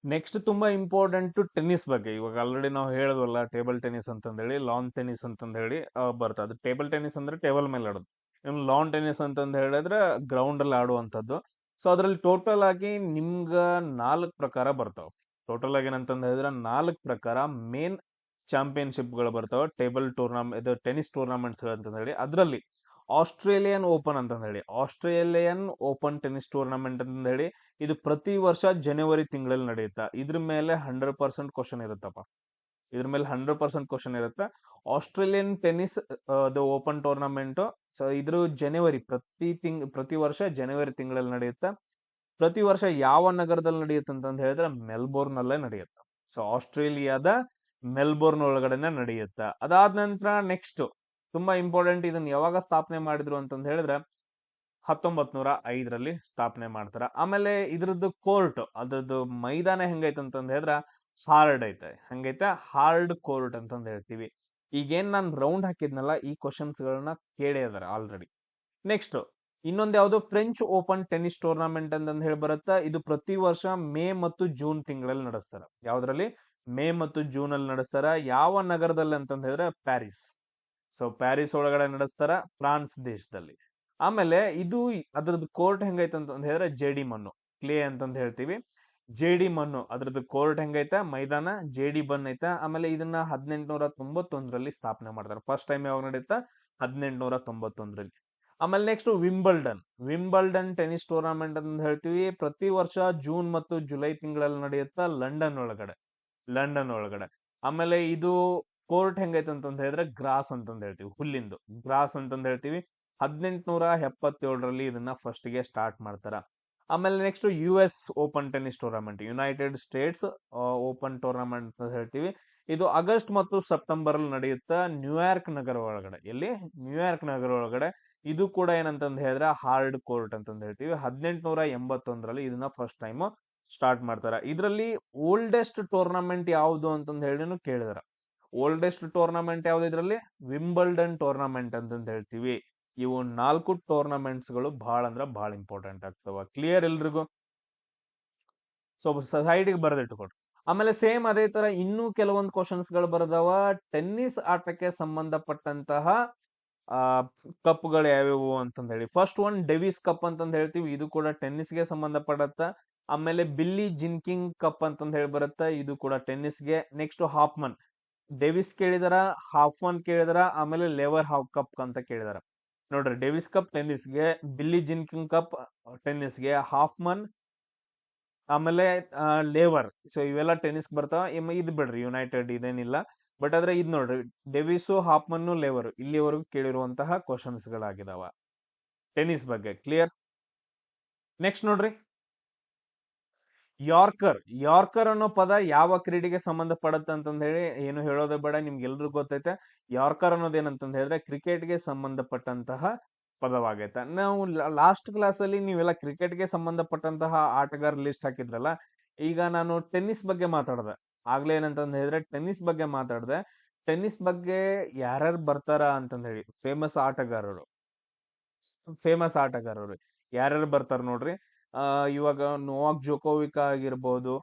ನೆಕ್ಸ್ಟ್ ತುಂಬಾ ಇಂಪಾರ್ಟೆಂಟ್ ಟೆನ್ನಿಸ್ ಬಗ್ಗೆ. ಇವಾಗ ಆಲ್ರೆಡಿ ನಾವು ಹೇಳಿದ್ವಲ್ಲ ಟೇಬಲ್ ಟೆನ್ನಿಸ್ ಅಂತಂದ್ ಹೇಳಿ, ಲಾನ್ ಟೆನ್ನಿಸ್ ಅಂತಂದ್ ಹೇಳಿ ಬರ್ತದೆ. ಅದು ಟೇಬಲ್ ಟೆನ್ನಿಸ್ ಅಂದ್ರೆ ಟೇಬಲ್ ಮೇಲೆ ಆಡೋದು. ಇನ್ನು ಲಾನ್ ಟೆನ್ನಿಸ್ ಅಂತಂದ್ ಹೇಳಿದ್ರೆ ಗ್ರೌಂಡ್ ಅಲ್ಲಿ ಆಡುವಂತದ್ದು. ಸೊ ಅದ್ರಲ್ಲಿ ಟೋಟಲ್ ಆಗಿ ನಿಮ್ಗ 4 ಪ್ರಕಾರ ಬರ್ತಾವ. ಟೋಟಲ್ ಆಗಿ ಏನಂತಂದ್ ಹೇಳಿದ್ರೆ 4 ಪ್ರಕಾರ ಮೇನ್ ಚಾಂಪಿಯನ್ಶಿಪ್ ಗಳು ಬರ್ತಾವ. ಟೇಬಲ್ ಟೂರ್ನಮೆಂಟ್, ಇದು ಟೆನ್ನಿಸ್ ಟೂರ್ನಮೆಂಟ್ಸ್ ಅಂತಂದ್ ಹೇಳಿ. ಅದರಲ್ಲಿ ಆಸ್ಟ್ರೇಲಿಯನ್ ಓಪನ್ ಟೆನ್ನಿಸ್ ಟೂರ್ನಮೆಂಟ್ ಅಂತ ಹೇಳಿ, ಇದು ಪ್ರತಿ ವರ್ಷ ಜನವರಿ ತಿಂಗಳಲ್ಲಿ ನಡೆಯುತ್ತಾ. ಇದ್ರ ಮೇಲೆ 100% ಕ್ವಶನ್ ಇರುತ್ತಪ್ಪ. ಇದ್ರ ಮೇಲೆ 100% ಕ್ವಶನ್ ಇರುತ್ತೆ. Australian tennis open tournament. So ಇದ್ರ ಪ್ರತಿ ವರ್ಷ ಜನವರಿ ತಿಂಗಳಲ್ಲಿ ನಡೆಯುತ್ತೆ. ಪ್ರತಿ ವರ್ಷ ಯಾವ ನಗರದಲ್ಲಿ ನಡೆಯುತ್ತೆ ಅಂತಂದ್ ಹೇಳಿದ್ರೆ ಮೆಲ್ಬೋರ್ನ್ ಅಲ್ಲೇ ನಡೆಯುತ್ತೆ. ಸೊ ಆಸ್ಟ್ರೇಲಿಯಾದ ಮೆಲ್ಬೋರ್ನ್ ಒಳಗಡೆನೆ ನಡೆಯುತ್ತೆ. ಅದಾದ ನಂತರ ನೆಕ್ಸ್ಟ್ ತುಂಬಾ ಇಂಪಾರ್ಟೆಂಟ್, ಇದನ್ನ ಯಾವಾಗ ಸ್ಥಾಪನೆ ಮಾಡಿದ್ರು ಅಂತಂದ್ ಹೇಳಿದ್ರೆ 1905ರಲ್ಲಿ ಸ್ಥಾಪನೆ ಮಾಡ್ತಾರ. ಆಮೇಲೆ ಇದ್ರದ್ದು ಕೋರ್ಟ್, ಅದ್ರದ್ದು ಮೈದಾನ ಹೆಂಗೈತೆ ಅಂತಂದ್ ಹೇಳಿದ್ರೆ ಹಾರ್ಡ್ ಐತೆ. ಹೆಂಗೈತೆ? ಹಾರ್ಡ್ ಕೋರ್ಟ್ ಅಂತಂದ್ ಹೇಳ್ತೀವಿ. ಈಗೇನ್ ನಾನು ರೌಂಡ್ ಹಾಕಿದ್ನಲ್ಲ, ಈ ಕ್ವಶನ್ಸ್ ಗಳನ್ನ ಕೇಳೇ ಇದಾರೆ ಆಲ್ರೆಡಿ. ನೆಕ್ಸ್ಟ್ ಇನ್ನೊಂದ್ ಯಾವ್ದು ಫ್ರೆಂಚ್ ಓಪನ್ ಟೆನ್ನಿಸ್ ಟೂರ್ನಮೆಂಟ್ ಅಂತಂದ್ ಹೇಳಿ ಬರುತ್ತಾ. ಇದು ಪ್ರತಿ ವರ್ಷ ಮೇ ಮತ್ತು ಜೂನ್ ತಿಂಗಳಲ್ಲಿ ನಡೆಸ್ತಾರ. ಯಾವ್ದ್ರಲ್ಲಿ? ಮೇ ಮತ್ತು ಜೂನ್ ಅಲ್ಲಿ ನಡೆಸ್ತಾರ. ಯಾವ ನಗರದಲ್ಲಿ ಅಂತಂದ್ ಹೇಳಿದ್ರೆ ಪ್ಯಾರಿಸ್. ಸೊ ಪ್ಯಾರಿಸ್ ಒಳಗಡೆ ನಡೆಸ್ತಾರ, ಫ್ರಾನ್ಸ್ ದೇಶದಲ್ಲಿ. ಆಮೇಲೆ ಇದು ಅದ್ರದ್ದು ಕೋರ್ಟ್ ಹೆಂಗೈತೆ ಅಂತಂದ್ ಹೇಳಿದ್ರೆ ಜೇಡಿ ಮಣ್ಣು, ಕ್ಲೇ ಅಂತಂದ್ ಹೇಳ್ತೀವಿ. ಜೇಡಿ ಮಣ್ಣು ಅದ್ರದ್ದು ಕೋರ್ಟ್ ಹೆಂಗೈತೆ, ಮೈದಾನ ಜೇಡಿ ಬನ್ ಐತೆ. ಆಮೇಲೆ ಇದನ್ನ 1891ರಲ್ಲಿ ಸ್ಥಾಪನೆ ಮಾಡ್ತಾರೆ. ಫಸ್ಟ್ ಟೈಮ್ ಯಾವಾಗ ನಡೆಯುತ್ತಾ? 1891ರಲ್ಲಿ. ಆಮೇಲೆ ನೆಕ್ಸ್ಟ್ ವಿಂಬಲ್ಡನ್ ಟೆನ್ನಿಸ್ ಟೂರ್ನಮೆಂಟ್ ಅಂತ ಹೇಳ್ತೀವಿ. ಪ್ರತಿ ವರ್ಷ ಜೂನ್ ಮತ್ತು ಜುಲೈ ತಿಂಗಳಲ್ಲಿ ನಡೆಯುತ್ತಾ ಲಂಡನ್ ಒಳಗಡೆ. ಆಮೇಲೆ ಇದು ಕೋರ್ಟ್ ಹೆಂಗೈತೆ ಅಂತಂದ್ ಹೇಳಿದ್ರೆ ಗ್ರಾಸ್ ಅಂತಂದ್ ಹೇಳ್ತೀವಿ, ಹುಲ್ಲಿಂದು ಗ್ರಾಸ್ ಅಂತಂದ್ ಹೇಳ್ತೀವಿ. 1877ರಲ್ಲಿ ಇದನ್ನ ಫಸ್ಟ್ ಗೆ ಸ್ಟಾರ್ಟ್ ಮಾಡ್ತಾರ. ಆಮೇಲೆ next US open tennis tournament, United States open tournament ಅಂತ ಹೇಳ್ತೀವಿ. ಇದು ಆಗಸ್ಟ್ ಮತ್ತು ಸೆಪ್ಟೆಂಬರ್ ಅಲ್ಲಿ ನಡೆಯುತ್ತಾ ನ್ಯೂಯಾರ್ಕ್ ನಗರ ಒಳಗಡೆ. ಎಲ್ಲಿ? ನ್ಯೂಯಾರ್ಕ್ ನಗರ ಒಳಗಡೆ. ಇದು ಕೂಡ ಏನಂತಂದ್ ಹೇಳಿದ್ರೆ ಹಾರ್ಡ್ ಕೋರ್ಟ್ ಅಂತಂದ್ ಹೇಳ್ತೀವಿ. 1881ರಲ್ಲಿ ಇದನ್ನ ಫಸ್ಟ್ ಟೈಮ್ ಸ್ಟಾರ್ಟ್ ಮಾಡ್ತಾರ. ಇದರಲ್ಲಿ ಓಲ್ಡೆಸ್ಟ್ ಟೂರ್ನಮೆಂಟ್ ಯಾವುದು ಅಂತಂದ್ ಹೇಳಿನೂ ಕೇಳಿದಾರ. ಓಲ್ಡೆಸ್ಟ್ ಟೂರ್ನಮೆಂಟ್ ಯಾವ್ದು ಇದ್ರಲ್ಲಿ? ವಿಂಬಲ್ಡನ್ ಟೂರ್ನಮೆಂಟ್ ಅಂತಂದ್ ಹೇಳ್ತೀವಿ. ಇವು 4 ಟೂರ್ನಮೆಂಟ್ಸ್ ಗಳು ಬಹಳ ಅಂದ್ರ ಬಹಳ ಇಂಪಾರ್ಟೆಂಟ್ ಆಗ್ತವ. ಕ್ಲಿಯರ್ ಎಲ್ರಿಗೂ? ಸೊ ಸೈಡ್ಗೆ ಬರೆದಿಟ್ಕೊಡ್ರಿ. ಆಮೇಲೆ ಸೇಮ್ ಅದೇ ತರ ಇನ್ನೂ ಕೆಲವೊಂದು ಕ್ವಶನ್ಸ್ ಗಳು ಬರದವ. ಟೆನ್ನಿಸ್ ಆಟಕ್ಕೆ ಸಂಬಂಧಪಟ್ಟಂತಹ ಕಪ್ಗಳು ಯಾವ್ಯಾವು ಅಂತಂದ್ ಹೇಳಿ. ಫಸ್ಟ್ ಒನ್ ಡೇವಿಸ್ ಕಪ್ ಅಂತಂದ್ ಹೇಳ್ತೀವಿ. ಇದು ಕೂಡ ಟೆನ್ನಿಸ್ಗೆ ಸಂಬಂಧಪಡತ್ತ. ಆಮೇಲೆ ಬಿಲ್ಲಿ ಜಿನ್ಕಿಂಗ್ ಕಪ್ ಅಂತಂದ್ ಹೇಳಿ ಬರುತ್ತ. ಇದು ಕೂಡ ಟೆನ್ನಿಸ್ಗೆ. ನೆಕ್ಸ್ಟ್ ಹಾಫ್ಮನ್, ಡೇವಿಸ್ ಕೇಳಿದಾರ, ಹಾಫ್ಮನ್ ಕೇಳಿದಾರ, ಆಮೇಲೆ ಲೆವರ್ ಹಾಫ್ ಕಪ್ ಅಂತ ಕೇಳಿದಾರ. ನೋಡ್ರಿ, ಡೇವಿಸ್ ಕಪ್ ಟೆನ್ನಿಸ್ಗೆ, ಬಿಲ್ಲಿ ಜಿನ್ಕಿಂಗ್ ಕಪ್ ಟೆನ್ನಿಸ್ಗೆ, ಹಾಫ್ಮನ್ ಆಮೇಲೆ ಲೇವರ್. ಸೊ ಇವೆಲ್ಲ ಟೆನ್ನಿಸ್ ಬರ್ತಾವ. ಇದು ಬಿಡ್ರಿ, ಯುನೈಟೆಡ್ ಇದೇನಿಲ್ಲ. ಬಟ್ ಆದ್ರೆ ಇದ್ ನೋಡ್ರಿ, ಡೇವಿಸ್, ಹಾಫ್ಮನ್, ಲೇವರ್ ಇಲ್ಲಿವರೆಗೂ ಕೇಳಿರುವಂತಹ ಕ್ವಶನ್ಸ್ ಗಳಾಗಿದಾವ ಟೆನ್ನಿಸ್ ಬಗ್ಗೆ. ಕ್ಲಿಯರ್? ನೆಕ್ಸ್ಟ್ ನೋಡ್ರಿ, ಯಾರ್ಕರ್ ಅನ್ನೋ ಪದ ಯಾವ ಕ್ರೀಡೆಗೆ ಸಂಬಂಧಪಡುತ್ತೆ ಅಂತಂದ್ ಹೇಳಿ ಏನು ಹೇಳೋದೇ ಬೇಡ, ನಿಮ್ಗೆಲ್ರಿಗೂ ಗೊತ್ತೈತೆ. ಯಾರ್ಕರ್ ಅನ್ನೋದೇನಂತಂದ್ ಹೇಳಿದ್ರೆ ಕ್ರಿಕೆಟ್ಗೆ ಸಂಬಂಧಪಟ್ಟಂತಹ ಪದವಾಗೈತೆ. ನಾವು ಲಾಸ್ಟ್ ಕ್ಲಾಸ್ ಅಲ್ಲಿ ನೀವೆಲ್ಲ ಕ್ರಿಕೆಟ್ಗೆ ಸಂಬಂಧಪಟ್ಟಂತಹ ಆಟಗಾರ ಲಿಸ್ಟ್ ಹಾಕಿದ್ರಲ್ಲ. ಈಗ ನಾನು ಟೆನ್ನಿಸ್ ಬಗ್ಗೆ ಮಾತಾಡ್ದೆ. ಆಗ್ಲೇ ಏನಂತಂದ್ ಹೇಳಿದ್ರೆ ಟೆನ್ನಿಸ್ ಬಗ್ಗೆ ಮಾತಾಡ್ದೆ. ಟೆನ್ನಿಸ್ ಬಗ್ಗೆ ಯಾರ್ಯಾರು ಬರ್ತಾರ ಅಂತಂದ್ ಹೇಳಿ, ಫೇಮಸ್ ಆಟಗಾರರು ಯಾರ್ಯಾರು ಬರ್ತಾರ ನೋಡ್ರಿ. ಇವಾಗ ನೋವಾಕ್ ಜೋಕೋವಿಕ್ ಆಗಿರ್ಬೋದು,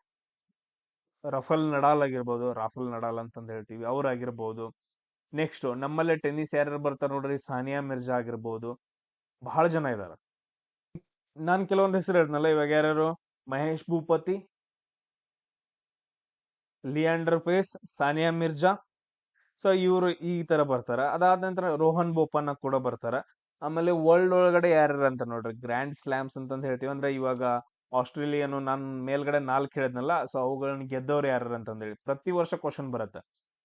ರಾಫೆಲ್ ನಡಾಲ್ ಅಂತಂದ್ ಹೇಳ್ತೀವಿ, ಅವ್ರಾಗಿರ್ಬೋದು. ನೆಕ್ಸ್ಟ್ ನಮ್ಮಲ್ಲೇ ಟೆನ್ನಿಸ್ ಯಾರ್ಯಾರು ಬರ್ತಾರ ನೋಡ್ರಿ, ಸಾನಿಯಾ ಮಿರ್ಜಾ ಆಗಿರ್ಬೋದು. ಬಹಳ ಜನ ಇದಾರ. ನಾನ್ ಕೆಲವೊಂದು ಹೆಸರು ಹೇಳಿದ್ನಲ್ಲ, ಇವಾಗ ಯಾರ್ಯಾರು? ಮಹೇಶ್ ಭೂಪತಿ, ಲಿಯಾಂಡರ್ ಪೇಸ್, ಸಾನಿಯಾ ಮಿರ್ಜಾ. ಸೊ ಇವರು ಈ ತರ ಬರ್ತಾರ. ಅದಾದ ನಂತರ ರೋಹನ್ ಬೋಪನ್ನ ಕೂಡ ಬರ್ತಾರ. ಆಮೇಲೆ ವರ್ಲ್ಡ್ ಒಳಗಡೆ ಯಾರ್ಯಾರು ಅಂತ ನೋಡ್ರಿ, ಗ್ರ್ಯಾಂಡ್ ಸ್ಲಾಮ್ಸ್ ಅಂತಂದ್ ಹೇಳ್ತೀವಿ. ಅಂದ್ರೆ ಇವಾಗ ಆಸ್ಟ್ರೇಲಿಯನ್ ನಾನ್ ಮೇಲ್ಗಡೆ 4 ಹೇಳಿದ್ನಲ್ಲ, ಸೊ ಅವುಗಳನ್ನ ಗೆದ್ದವ್ರು ಯಾರು ಅಂತಂದೇಳಿ ಪ್ರತಿ ವರ್ಷ ಕ್ವಶನ್ ಬರುತ್ತೆ.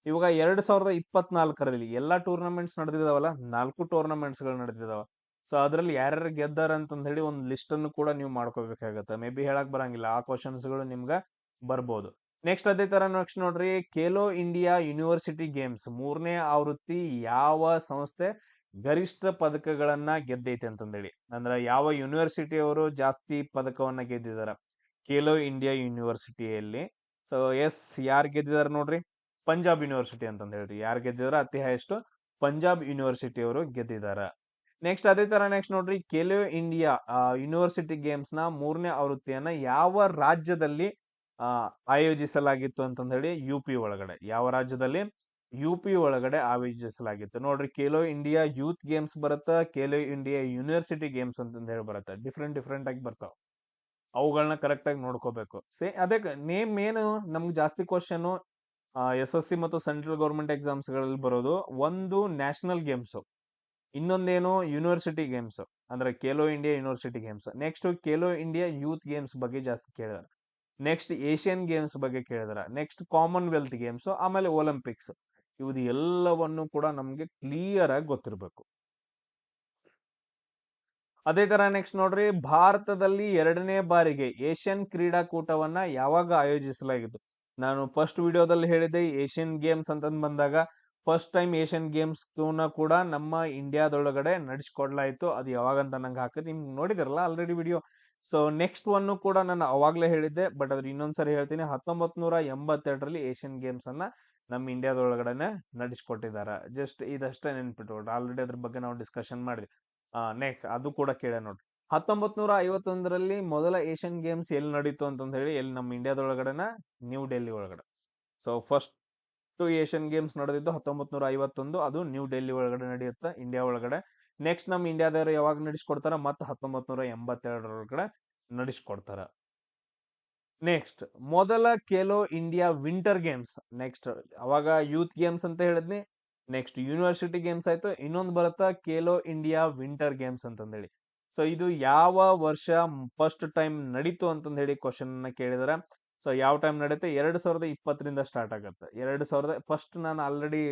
ಇವಾಗ 2024ರಲ್ಲಿ ಎಲ್ಲಾ ಟೂರ್ನಮೆಂಟ್ಸ್ ನಡೆದಿದಾವಲ್ಲ, 4 ಟೂರ್ನಮೆಂಟ್ಸ್ ಗಳು ನಡೆದಿದಾವ. ಸೊ ಅದ್ರಲ್ಲಿ ಯಾರ್ಯಾರು ಗೆದ್ದಾರ ಅಂತಂದ್ ಹೇಳಿ ಒಂದು ಲಿಸ್ಟ್ ಅನ್ನು ಕೂಡ ನೀವು ಮಾಡ್ಕೋಬೇಕಾಗತ್ತೆ. ಮೇ ಬಿ ಹೇಳಕ್ ಬರಂಗಿಲ್ಲ, ಆ ಕ್ವಶನ್ಸ್ ಗಳು ನಿಮ್ಗ ಬರ್ಬೋದು. ನೆಕ್ಸ್ಟ್ ಅದೇ ತರ ನೆಕ್ಸ್ಟ್ ನೋಡ್ರಿ, ಖೇಲೋ ಇಂಡಿಯಾ ಯೂನಿವರ್ಸಿಟಿ ಗೇಮ್ಸ್ 3ನೇ ಆವೃತ್ತಿ ಯಾವ ಸಂಸ್ಥೆ ಗರಿಷ್ಠ ಪದಕಗಳನ್ನ ಗೆದ್ದೈತೆ ಅಂತಂದೇಳಿ. ಅಂದ್ರೆ ಯಾವ ಯೂನಿವರ್ಸಿಟಿ ಅವರು ಜಾಸ್ತಿ ಪದಕವನ್ನ ಗೆದ್ದಿದಾರ ಖೇಲೋ ಇಂಡಿಯಾ ಯೂನಿವರ್ಸಿಟಿಯಲ್ಲಿ. ಸೊ ಯಾರು ಗೆದ್ದಿದಾರ ನೋಡ್ರಿ, ಪಂಜಾಬ್ ಯೂನಿವರ್ಸಿಟಿ ಅಂತಂದ್ ಹೇಳ್ತೀವಿ. ಯಾರು ಗೆದ್ದಿದಾರ ಅತಿ ಹೈಯೆಸ್ಟ್? ಪಂಜಾಬ್ ಯೂನಿವರ್ಸಿಟಿ ಅವರು ಗೆದ್ದಿದಾರ. ನೆಕ್ಸ್ಟ್ ಅದೇ ತರ ನೆಕ್ಸ್ಟ್ ನೋಡ್ರಿ, ಖೇಲೋ ಇಂಡಿಯಾ ಯೂನಿವರ್ಸಿಟಿ ಗೇಮ್ಸ್ ನ 3ನೇ ಆವೃತ್ತಿಯನ್ನ ಯಾವ ರಾಜ್ಯದಲ್ಲಿ ಆಯೋಜಿಸಲಾಗಿತ್ತು ಅಂತಂದ್ ಹೇಳಿ. UP ಒಳಗಡೆ. ಯಾವ ರಾಜ್ಯದಲ್ಲಿ? UP ಒಳಗಡೆ ಆಯೋಜಿಸಲಾಗಿತ್ತು. ನೋಡ್ರಿ, ಖೇಲೋ ಇಂಡಿಯಾ ಯೂತ್ ಗೇಮ್ಸ್ ಬರುತ್ತಾ, ಖೇಲೋ ಇಂಡಿಯಾ ಯೂನಿವರ್ಸಿಟಿ ಗೇಮ್ಸ್ ಅಂತಂದ್ ಹೇಳಿ ಬರುತ್ತೆ. ಡಿಫ್ರೆಂಟ್ ಆಗಿ ಬರ್ತಾವ. ಅವುಗಳನ್ನ ಕರೆಕ್ಟ್ ಆಗಿ ನೋಡ್ಕೋಬೇಕು. ಅದೇ ನೇಮ್ ಏನು ನಮ್ಗೆ ಜಾಸ್ತಿ ಕ್ವಶನ್ SSC ಮತ್ತು ಸೆಂಟ್ರಲ್ ಗೌರ್ಮೆಂಟ್ ಎಕ್ಸಾಮ್ಸ್ ಗಳಲ್ಲಿ ಬರೋದು. ಒಂದು ನ್ಯಾಷನಲ್ ಗೇಮ್ಸ್, ಇನ್ನೊಂದೇನು ಯೂನಿವರ್ಸಿಟಿ ಗೇಮ್ಸ್, ಅಂದ್ರೆ Khelo India university games. Next Khelo India youth games ಬಗ್ಗೆ ಜಾಸ್ತಿ ಕೇಳಿದಾರೆ. ನೆಕ್ಸ್ಟ್ ಏಷ್ಯನ್ ಗೇಮ್ಸ್ ಬಗ್ಗೆ ಕೇಳಿದಾರೆ. ನೆಕ್ಸ್ಟ್ ಕಾಮನ್ವೆಲ್ತ್ ಗೇಮ್ಸ್, ಆಮೇಲೆ ಒಲಿಂಪಿಕ್ಸ್. ಇವುದು ಎಲ್ಲವನ್ನು ಕೂಡ ನಮ್ಗೆ ಕ್ಲಿಯರ್ ಆಗಿ ಗೊತ್ತಿರಬೇಕು. ಅದೇ ತರ ನೆಕ್ಸ್ಟ್ ನೋಡ್ರಿ, ಭಾರತದಲ್ಲಿ 2ನೇ ಬಾರಿಗೆ ಏಷ್ಯನ್ ಕ್ರೀಡಾಕೂಟವನ್ನ ಯಾವಾಗ ಆಯೋಜಿಸಲಾಗಿತ್ತು? ನಾನು ಫಸ್ಟ್ ವಿಡಿಯೋದಲ್ಲಿ ಹೇಳಿದ್ದೆ, ಏಷ್ಯನ್ ಗೇಮ್ಸ್ ಅಂತಂದ್ ಬಂದಾಗ ಫಸ್ಟ್ ಟೈಮ್ ಏಷ್ಯನ್ ಗೇಮ್ಸ್ ಕೂಡ ನಮ್ಮ ಇಂಡಿಯಾದೊಳಗಡೆ ನಡೆಸ್ಕೊಡ್ಲಾಯ್ತು. ಅದು ಯಾವಾಗಂತ ನಂಗೆ ಹಾಕಿದ್ರೆ ನಿಮ್ಗೆ ನೋಡಿದಿರಲ್ಲ already video. So next one ಕೂಡ ನಾನು ಅವಾಗ್ಲೇ ಹೇಳಿದ್ದೆ, ಬಟ್ ಅದ್ರ ಇನ್ನೊಂದ್ಸರಿ ಹೇಳ್ತೀನಿ. 1982ರಲ್ಲಿ ಏಷ್ಯನ್ ಗೇಮ್ಸ್ ಅನ್ನ ನಮ್ಮ ಇಂಡಿಯಾದೊಳಗಡೆನೆ ನಡೆಸ್ಕೊಟ್ಟಿದ್ದಾರೆ. ಜಸ್ಟ್ ಇದಷ್ಟೇ ನೆನ್ಪಿಟ್ಕೊಡ್ರಿ, ಆಲ್ರೆಡಿ ಅದ್ರ ಬಗ್ಗೆ ನಾವು ಡಿಸ್ಕಷನ್ ಮಾಡಿದ್ವಿ. ನೆಕ್ಸ್ಟ್ ಅದು ಕೂಡ ಕೇಳ ನೋಡ್ರಿ. 1951ರಲ್ಲಿ ಮೊದಲ ಏಷ್ಯನ್ ಗೇಮ್ಸ್ ಎಲ್ಲಿ ನಡೀತು ಅಂತಂದ್ ಹೇಳಿ, ಎಲ್ಲಿ ನಮ್ಮ ಇಂಡಿಯಾದೊಳಗಡೆನ ನ್ಯೂ ಡೆಲ್ಲಿ ಒಳಗಡೆ. ಸೊ ಫಸ್ಟ್ ಏಷ್ಯನ್ ಗೇಮ್ಸ್ ನಡೆದಿದ್ದು 1951, ಅದು ನ್ಯೂ ಡೆಲ್ಲಿ ಒಳಗಡೆ ನಡೆಯುತ್ತೆ, ಇಂಡಿಯಾ ಒಳಗಡೆ. ನೆಕ್ಸ್ಟ್ ನಮ್ಮ ಇಂಡಿಯಾದವರು ಯಾವಾಗ ನಡೆಸ್ಕೊಡ್ತಾರ? ಮತ್ತೆ 1982ರೊಳಗಡೆ ನಡೆಸ್ಕೊಡ್ತಾರ. ನೆಕ್ಸ್ಟ್ ಮೊದಲ Khelo India winter games. Next ಅವಾಗ ಯೂತ್ ಗೇಮ್ಸ್ ಅಂತ ಹೇಳಿದ್ನಿ, ನೆಕ್ಸ್ಟ್ ಯೂನಿವರ್ಸಿಟಿ ಗೇಮ್ಸ್ ಆಯ್ತು. ಇನ್ನೊಂದು ಬರುತ್ತಾ ಖೇಲೋ ಇಂಡಿಯಾ ವಿಂಟರ್ ಗೇಮ್ಸ್ ಅಂತಂದೇಳಿ. ಸೊ ಇದು ಯಾವ ವರ್ಷ ಫಸ್ಟ್ ಟೈಮ್ ನಡೀತು ಅಂತಂದ್ ಹೇಳಿ ಕ್ವಶನ್ ಕೇಳಿದಾರೆ. ಸೊ ಯಾವ ಟೈಮ್ ನಡೆಯುತ್ತೆ? 2020 ಸ್ಟಾರ್ಟ್ ಆಗುತ್ತೆ. ಫಸ್ಟ್ ನಾನು ಆಲ್ರೆಡಿ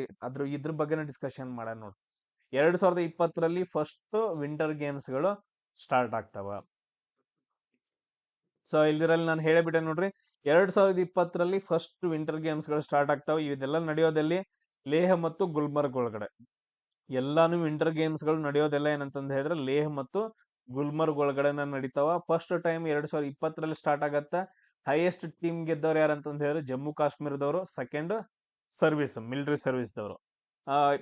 ಇದ್ರ ಬಗ್ಗೆನೇ ಡಿಸ್ಕಷನ್ ಮಾಡ ನೋಡಿ. 2020 ಫಸ್ಟ್ ವಿಂಟರ್ ಗೇಮ್ಸ್ ಗಳು ಸ್ಟಾರ್ಟ್ ಆಗ್ತಾವ. ಸೊ ಇಲ್ದಿರಲ್ಲಿ ನಾನು ಹೇಳಿಬಿಟ್ಟೆ ನೋಡ್ರಿ, 2020 ಫಸ್ಟ್ ವಿಂಟರ್ ಗೇಮ್ಸ್ ಗಳು ಸ್ಟಾರ್ಟ್ ಆಗ್ತಾವ. ಇದೆಲ್ಲ ನಡೆಯೋದಲ್ಲಿ ಲೇಹ್ ಮತ್ತು ಗುಲ್ಮರ್ಗ್ ಒಳಗಡೆ. ಎಲ್ಲಾನು ವಿಂಟರ್ ಗೇಮ್ಸ್ ಗಳು ನಡೆಯೋದೆಲ್ಲ ಏನಂತಂದ್ ಹೇಳಿದ್ರೆ ಲೇಹ್ ಮತ್ತು ಗುಲ್ಮರ್ಗ್ ಒಳಗಡೆನ ನಡೀತಾವ. ಫಸ್ಟ್ ಟೈಮ್ 2020 ಸ್ಟಾರ್ಟ್ ಆಗತ್ತ. ಹೈಯೆಸ್ಟ್ ಟೀಮ್ ಗೆದ್ದವ್ರು ಯಾರಂತಂದ್ ಹೇಳಿದ್ರೆ ಜಮ್ಮು ಕಾಶ್ಮೀರದವರು, ಸೆಕೆಂಡ್ ಮಿಲಿಟರಿ ಸರ್ವಿಸ್ ದವರು.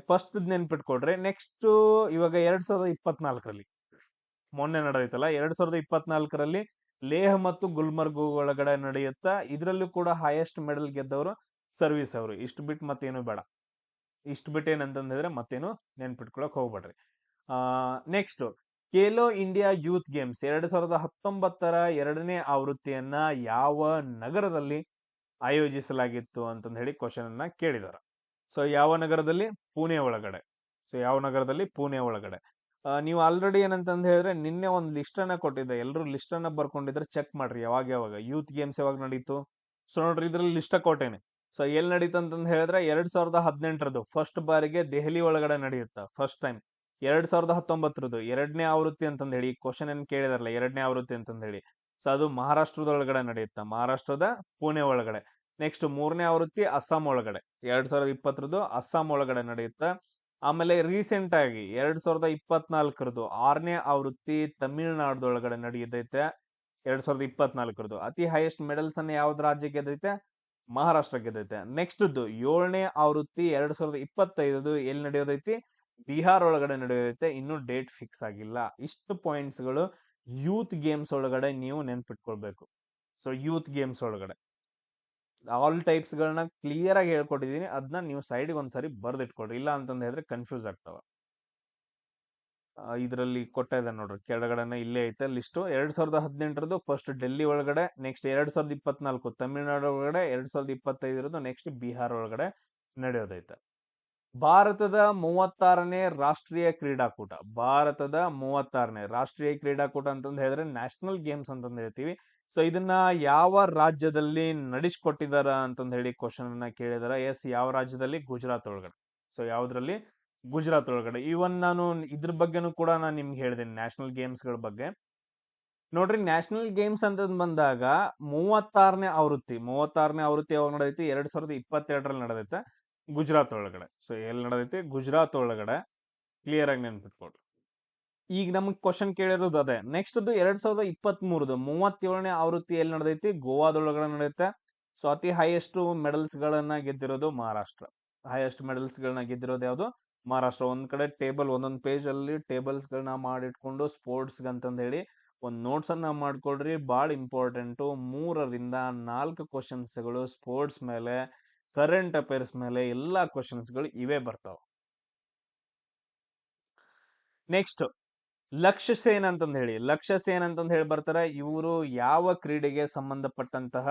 ಫಸ್ಟ್ ನೆನ್ಪಿಟ್ಕೊಡ್ರಿ. ನೆಕ್ಸ್ಟ್ ಇವಾಗ 2024 ಮೊನ್ನೆ ನಡೆಯುತ್ತಲ್ಲ, 2024 ಲೇಹ್ ಮತ್ತು ಗುಲ್ಮರ್ಗ್ ಒಳಗಡೆ ನಡೆಯುತ್ತಾ. ಇದ್ರಲ್ಲೂ ಕೂಡ ಹೈಯೆಸ್ಟ್ ಮೆಡಲ್ ಗೆದ್ದವರು ಸರ್ವಿಸ್ ಅವರು. ಇಷ್ಟು ಬಿಟ್ಟು ಮತ್ತೇನು ಬೇಡ. ಇಷ್ಟು ಬಿಟ್ಟು ಏನಂತಂದ್ರೆ ಮತ್ತೇನು ನೆನ್ಪಿಟ್ಕೊಳಕ್ ಹೋಗ್ಬೇಡ್ರಿ. Next Khelo India youth games 2019 ಎರಡನೇ ಆವೃತ್ತಿಯನ್ನ ಯಾವ ನಗರದಲ್ಲಿ ಆಯೋಜಿಸಲಾಗಿತ್ತು ಅಂತಂದ್ ಹೇಳಿ ಕ್ವಶನ್ ಅನ್ನ ಕೇಳಿದಾರೆ. ಸೊ ಯಾವ ನಗರದಲ್ಲಿ? ಪುಣೆ ಒಳಗಡೆ. ಪುಣೆ ಒಳಗಡೆ. ನೀವು ಆಲ್ರೆಡಿ ಏನಂತಂದ್ ಹೇಳಿದ್ರೆ ನಿನ್ನೆ ಒಂದು ಲಿಸ್ಟ್ ಅನ್ನ ಕೊಟ್ಟಿದ್ದೆ. ಎಲ್ಲರೂ ಲಿಸ್ಟ್ ಅನ್ನ ಬರ್ಕೊಂಡಿದ್ರೆ ಚೆಕ್ ಮಾಡ್ರಿ. ಯಾವಾಗ ಯೂತ್ ಗೇಮ್ಸ್ ಯಾವಾಗ ನಡೀತು. ಸೊ ನೋಡ್ರಿ, ಇದ್ರಲ್ಲಿ ಲಿಸ್ಟ್ ಕೊಟ್ಟೇನೆ. ಸೊ ಎಲ್ಲಿ ನಡೀತು ಅಂತಂದ್ ಹೇಳಿದ್ರೆ 2018 ಫಸ್ಟ್ ಬಾರಿಗೆ ದೆಹಲಿ ಒಳಗಡೆ ನಡೆಯುತ್ತ ಫಸ್ಟ್ ಟೈಮ್. 2019 ಎರಡನೇ ಆವೃತ್ತಿ ಅಂತಂದ್ ಹೇಳಿ ಕ್ವಶನ್ ಏನ್ ಕೇಳಿದಾರಲ್ಲ, ಎರಡನೇ ಆವೃತ್ತಿ ಅಂತಂದ್ ಹೇಳಿ. ಸೊ ಅದು ಮಹಾರಾಷ್ಟ್ರದೊಳಗಡೆ ನಡೆಯುತ್ತ, ಮಹಾರಾಷ್ಟ್ರದ ಪುಣೆ ಒಳಗಡೆ. ನೆಕ್ಸ್ಟ್ ಮೂರನೇ ಆವೃತ್ತಿ ಅಸ್ಸಾಂ ಒಳಗಡೆ, 2020 ಅಸ್ಸಾಂ ಒಳಗಡೆ ನಡೆಯುತ್ತ. ಆಮೇಲೆ ರೀಸೆಂಟ್ ಆಗಿ 2024 ಆರನೇ ಆವೃತ್ತಿ ತಮಿಳುನಾಡದೊಳಗಡೆ ನಡೆಯುತ್ತೈತೆ. 2024 ಅತಿ ಹೈಯೆಸ್ಟ್ ಮೆಡಲ್ಸ್ ಅನ್ನ ಯಾವ್ದು ರಾಜ್ಯ ಗೆದ್ದೈತೆ? ಮಹಾರಾಷ್ಟ್ರ ಗೆದ್ದೈತೆ. ನೆಕ್ಸ್ಟ್ ಏಳನೇ ಆವೃತ್ತಿ 2025 ಎಲ್ಲಿ ನಡೆಯೋದೈತಿ? ಬಿಹಾರ್ ಒಳಗಡೆ ನಡೆಯೋದೈತೆ. ಇನ್ನು ಡೇಟ್ ಫಿಕ್ಸ್ ಆಗಿಲ್ಲ. ಇಷ್ಟು ಪಾಯಿಂಟ್ಸ್ ಗಳು ಯೂತ್ ಗೇಮ್ಸ್ ಒಳಗಡೆ ನೀವು ನೆನ್ಪಿಟ್ಕೊಳ್ಬೇಕು. ಸೊ ಯೂತ್ ಗೇಮ್ಸ್ ಒಳಗಡೆ ಆಲ್ ಟೈಪ್ಸ್ ಗಳನ್ನ ಕ್ಲಿಯರ್ ಆಗಿ ಹೇಳ್ಕೊಟ್ಟಿದೀನಿ. ಅದನ್ನ ನೀವು ಸೈಡ್ಗೆ ಒಂದ್ಸರಿ ಬರ್ದಿಟ್ಕೊಡ್ರಿ. ಇಲ್ಲ ಅಂತಂದ್ ಹೇಳಿದ್ರೆ ಕನ್ಫ್ಯೂಸ್ ಆಗ್ತಾವ. ಇದರಲ್ಲಿ ಕೊಟ್ಟಿದೆ ನೋಡ್ರಿ, ಕೆಳಗಡೆನೆ ಇಲ್ಲೇ ಐತೆ ಲಿಸ್ಟ್. 2018 ಫಸ್ಟ್ ಡೆಲ್ಲಿ ಒಳಗಡೆ, ನೆಕ್ಸ್ಟ್ 2024 ತಮಿಳುನಾಡು ಒಳಗಡೆ, 2025 ನೆಕ್ಸ್ಟ್ ಬಿಹಾರ್ ಒಳಗಡೆ ನಡೆಯೋದೈತೆ. ಭಾರತದ 36ನೇ ರಾಷ್ಟ್ರೀಯ ಕ್ರೀಡಾಕೂಟ. ಭಾರತದ 36ನೇ ರಾಷ್ಟ್ರೀಯ ಕ್ರೀಡಾಕೂಟ ಅಂತಂದ್ ಹೇಳಿದ್ರೆ ನ್ಯಾಷನಲ್ ಗೇಮ್ಸ್ ಅಂತಂದ್ ಹೇಳ್ತೀವಿ. ಸೊ ಇದನ್ನ ಯಾವ ರಾಜ್ಯದಲ್ಲಿ ನಡೆಸ್ಕೊಟ್ಟಿದಾರ ಅಂತಂದ್ ಹೇಳಿ ಕ್ವಶನ್ ಅನ್ನ ಕೇಳಿದಾರ. ಎಸ್, ಯಾವ ರಾಜ್ಯದಲ್ಲಿ? ಗುಜರಾತ್ ಒಳಗಡೆ. ಸೊ ಯಾವ್ದ್ರಲ್ಲಿ? ಗುಜರಾತ್ ಒಳಗಡೆ. ಇವನ್ ನಾನು ಇದ್ರ ಬಗ್ಗೆನೂ ಕೂಡ ನಾನು ನಿಮ್ಗೆ ಹೇಳಿದ್ದೀನಿ, ನ್ಯಾಷನಲ್ ಗೇಮ್ಸ್ ಗಳ ಬಗ್ಗೆ. ನೋಡ್ರಿ, ನ್ಯಾಷನಲ್ ಗೇಮ್ಸ್ ಅಂತ ಬಂದಾಗ 36ನೇ ಆವೃತ್ತಿ ಯಾವಾಗ ನಡೆದೈತಿ? 2022 ನಡೆದೈತೆ ಗುಜರಾತ್ ಒಳಗಡೆ. ಸೊ ಎಲ್ಲಿ ನಡೆದೈತಿ? ಗುಜರಾತ್ ಒಳಗಡೆ. ಕ್ಲಿಯರ್ ಆಗಿ ನೆನ್ಪಿಟ್ಕೊಡ್ರಿ. ಈಗ ನಮಗ್ ಕ್ವಶನ್ ಕೇಳಿರೋದು ಅದೇ. ನೆಕ್ಸ್ಟ್ 2023 37ನೇ ಆವೃತ್ತಿ ಎಲ್ಲಿ ನಡೆದೈತಿ? ಗೋವಾದೊಳಗಡೆ ನಡೆಯುತ್ತೆ. ಸೊ ಅತಿ ಹೈಯೆಸ್ಟ್ ಮೆಡಲ್ಸ್ ಗಳನ್ನ ಗೆದ್ದಿರೋದು ಮಹಾರಾಷ್ಟ್ರ. ಹೈಯೆಸ್ಟ್ ಮೆಡಲ್ಸ್ ಗಳನ್ನ ಗೆದ್ದಿರೋದು ಯಾವ್ದು? ಮಹಾರಾಷ್ಟ್ರ. ಒಂದ್ ಕಡೆ ಟೇಬಲ್, ಒಂದೊಂದ್ ಪೇಜ್ ಅಲ್ಲಿ ಟೇಬಲ್ಸ್ ಗಳನ್ನ ಮಾಡಿಟ್ಕೊಂಡು ಸ್ಪೋರ್ಟ್ಸ್ ಅಂತಂದ್ ಹೇಳಿ ಒಂದ್ ನೋಟ್ಸ್ ಅನ್ನ ಮಾಡ್ಕೊಡ್ರಿ. ಬಹಳ ಇಂಪಾರ್ಟೆಂಟ್. 3ರಿಂದ 4 ಕ್ವಶನ್ಸ್ ಗಳು ಸ್ಪೋರ್ಟ್ಸ್ ಮೇಲೆ, ಕರೆಂಟ್ ಅಫೇರ್ಸ್ ಮೇಲೆ ಎಲ್ಲಾ ಕ್ವಶನ್ಸ್ ಗಳು ಇವೇ ಬರ್ತಾವ. ನೆಕ್ಸ್ಟ್ ಲಕ್ಷ್ಯ ಸೇನ್ ಅಂತಂದ್ ಹೇಳಿ ಬರ್ತಾರೆ. ಇವರು ಯಾವ ಕ್ರೀಡೆಗೆ ಸಂಬಂಧಪಟ್ಟಂತಹ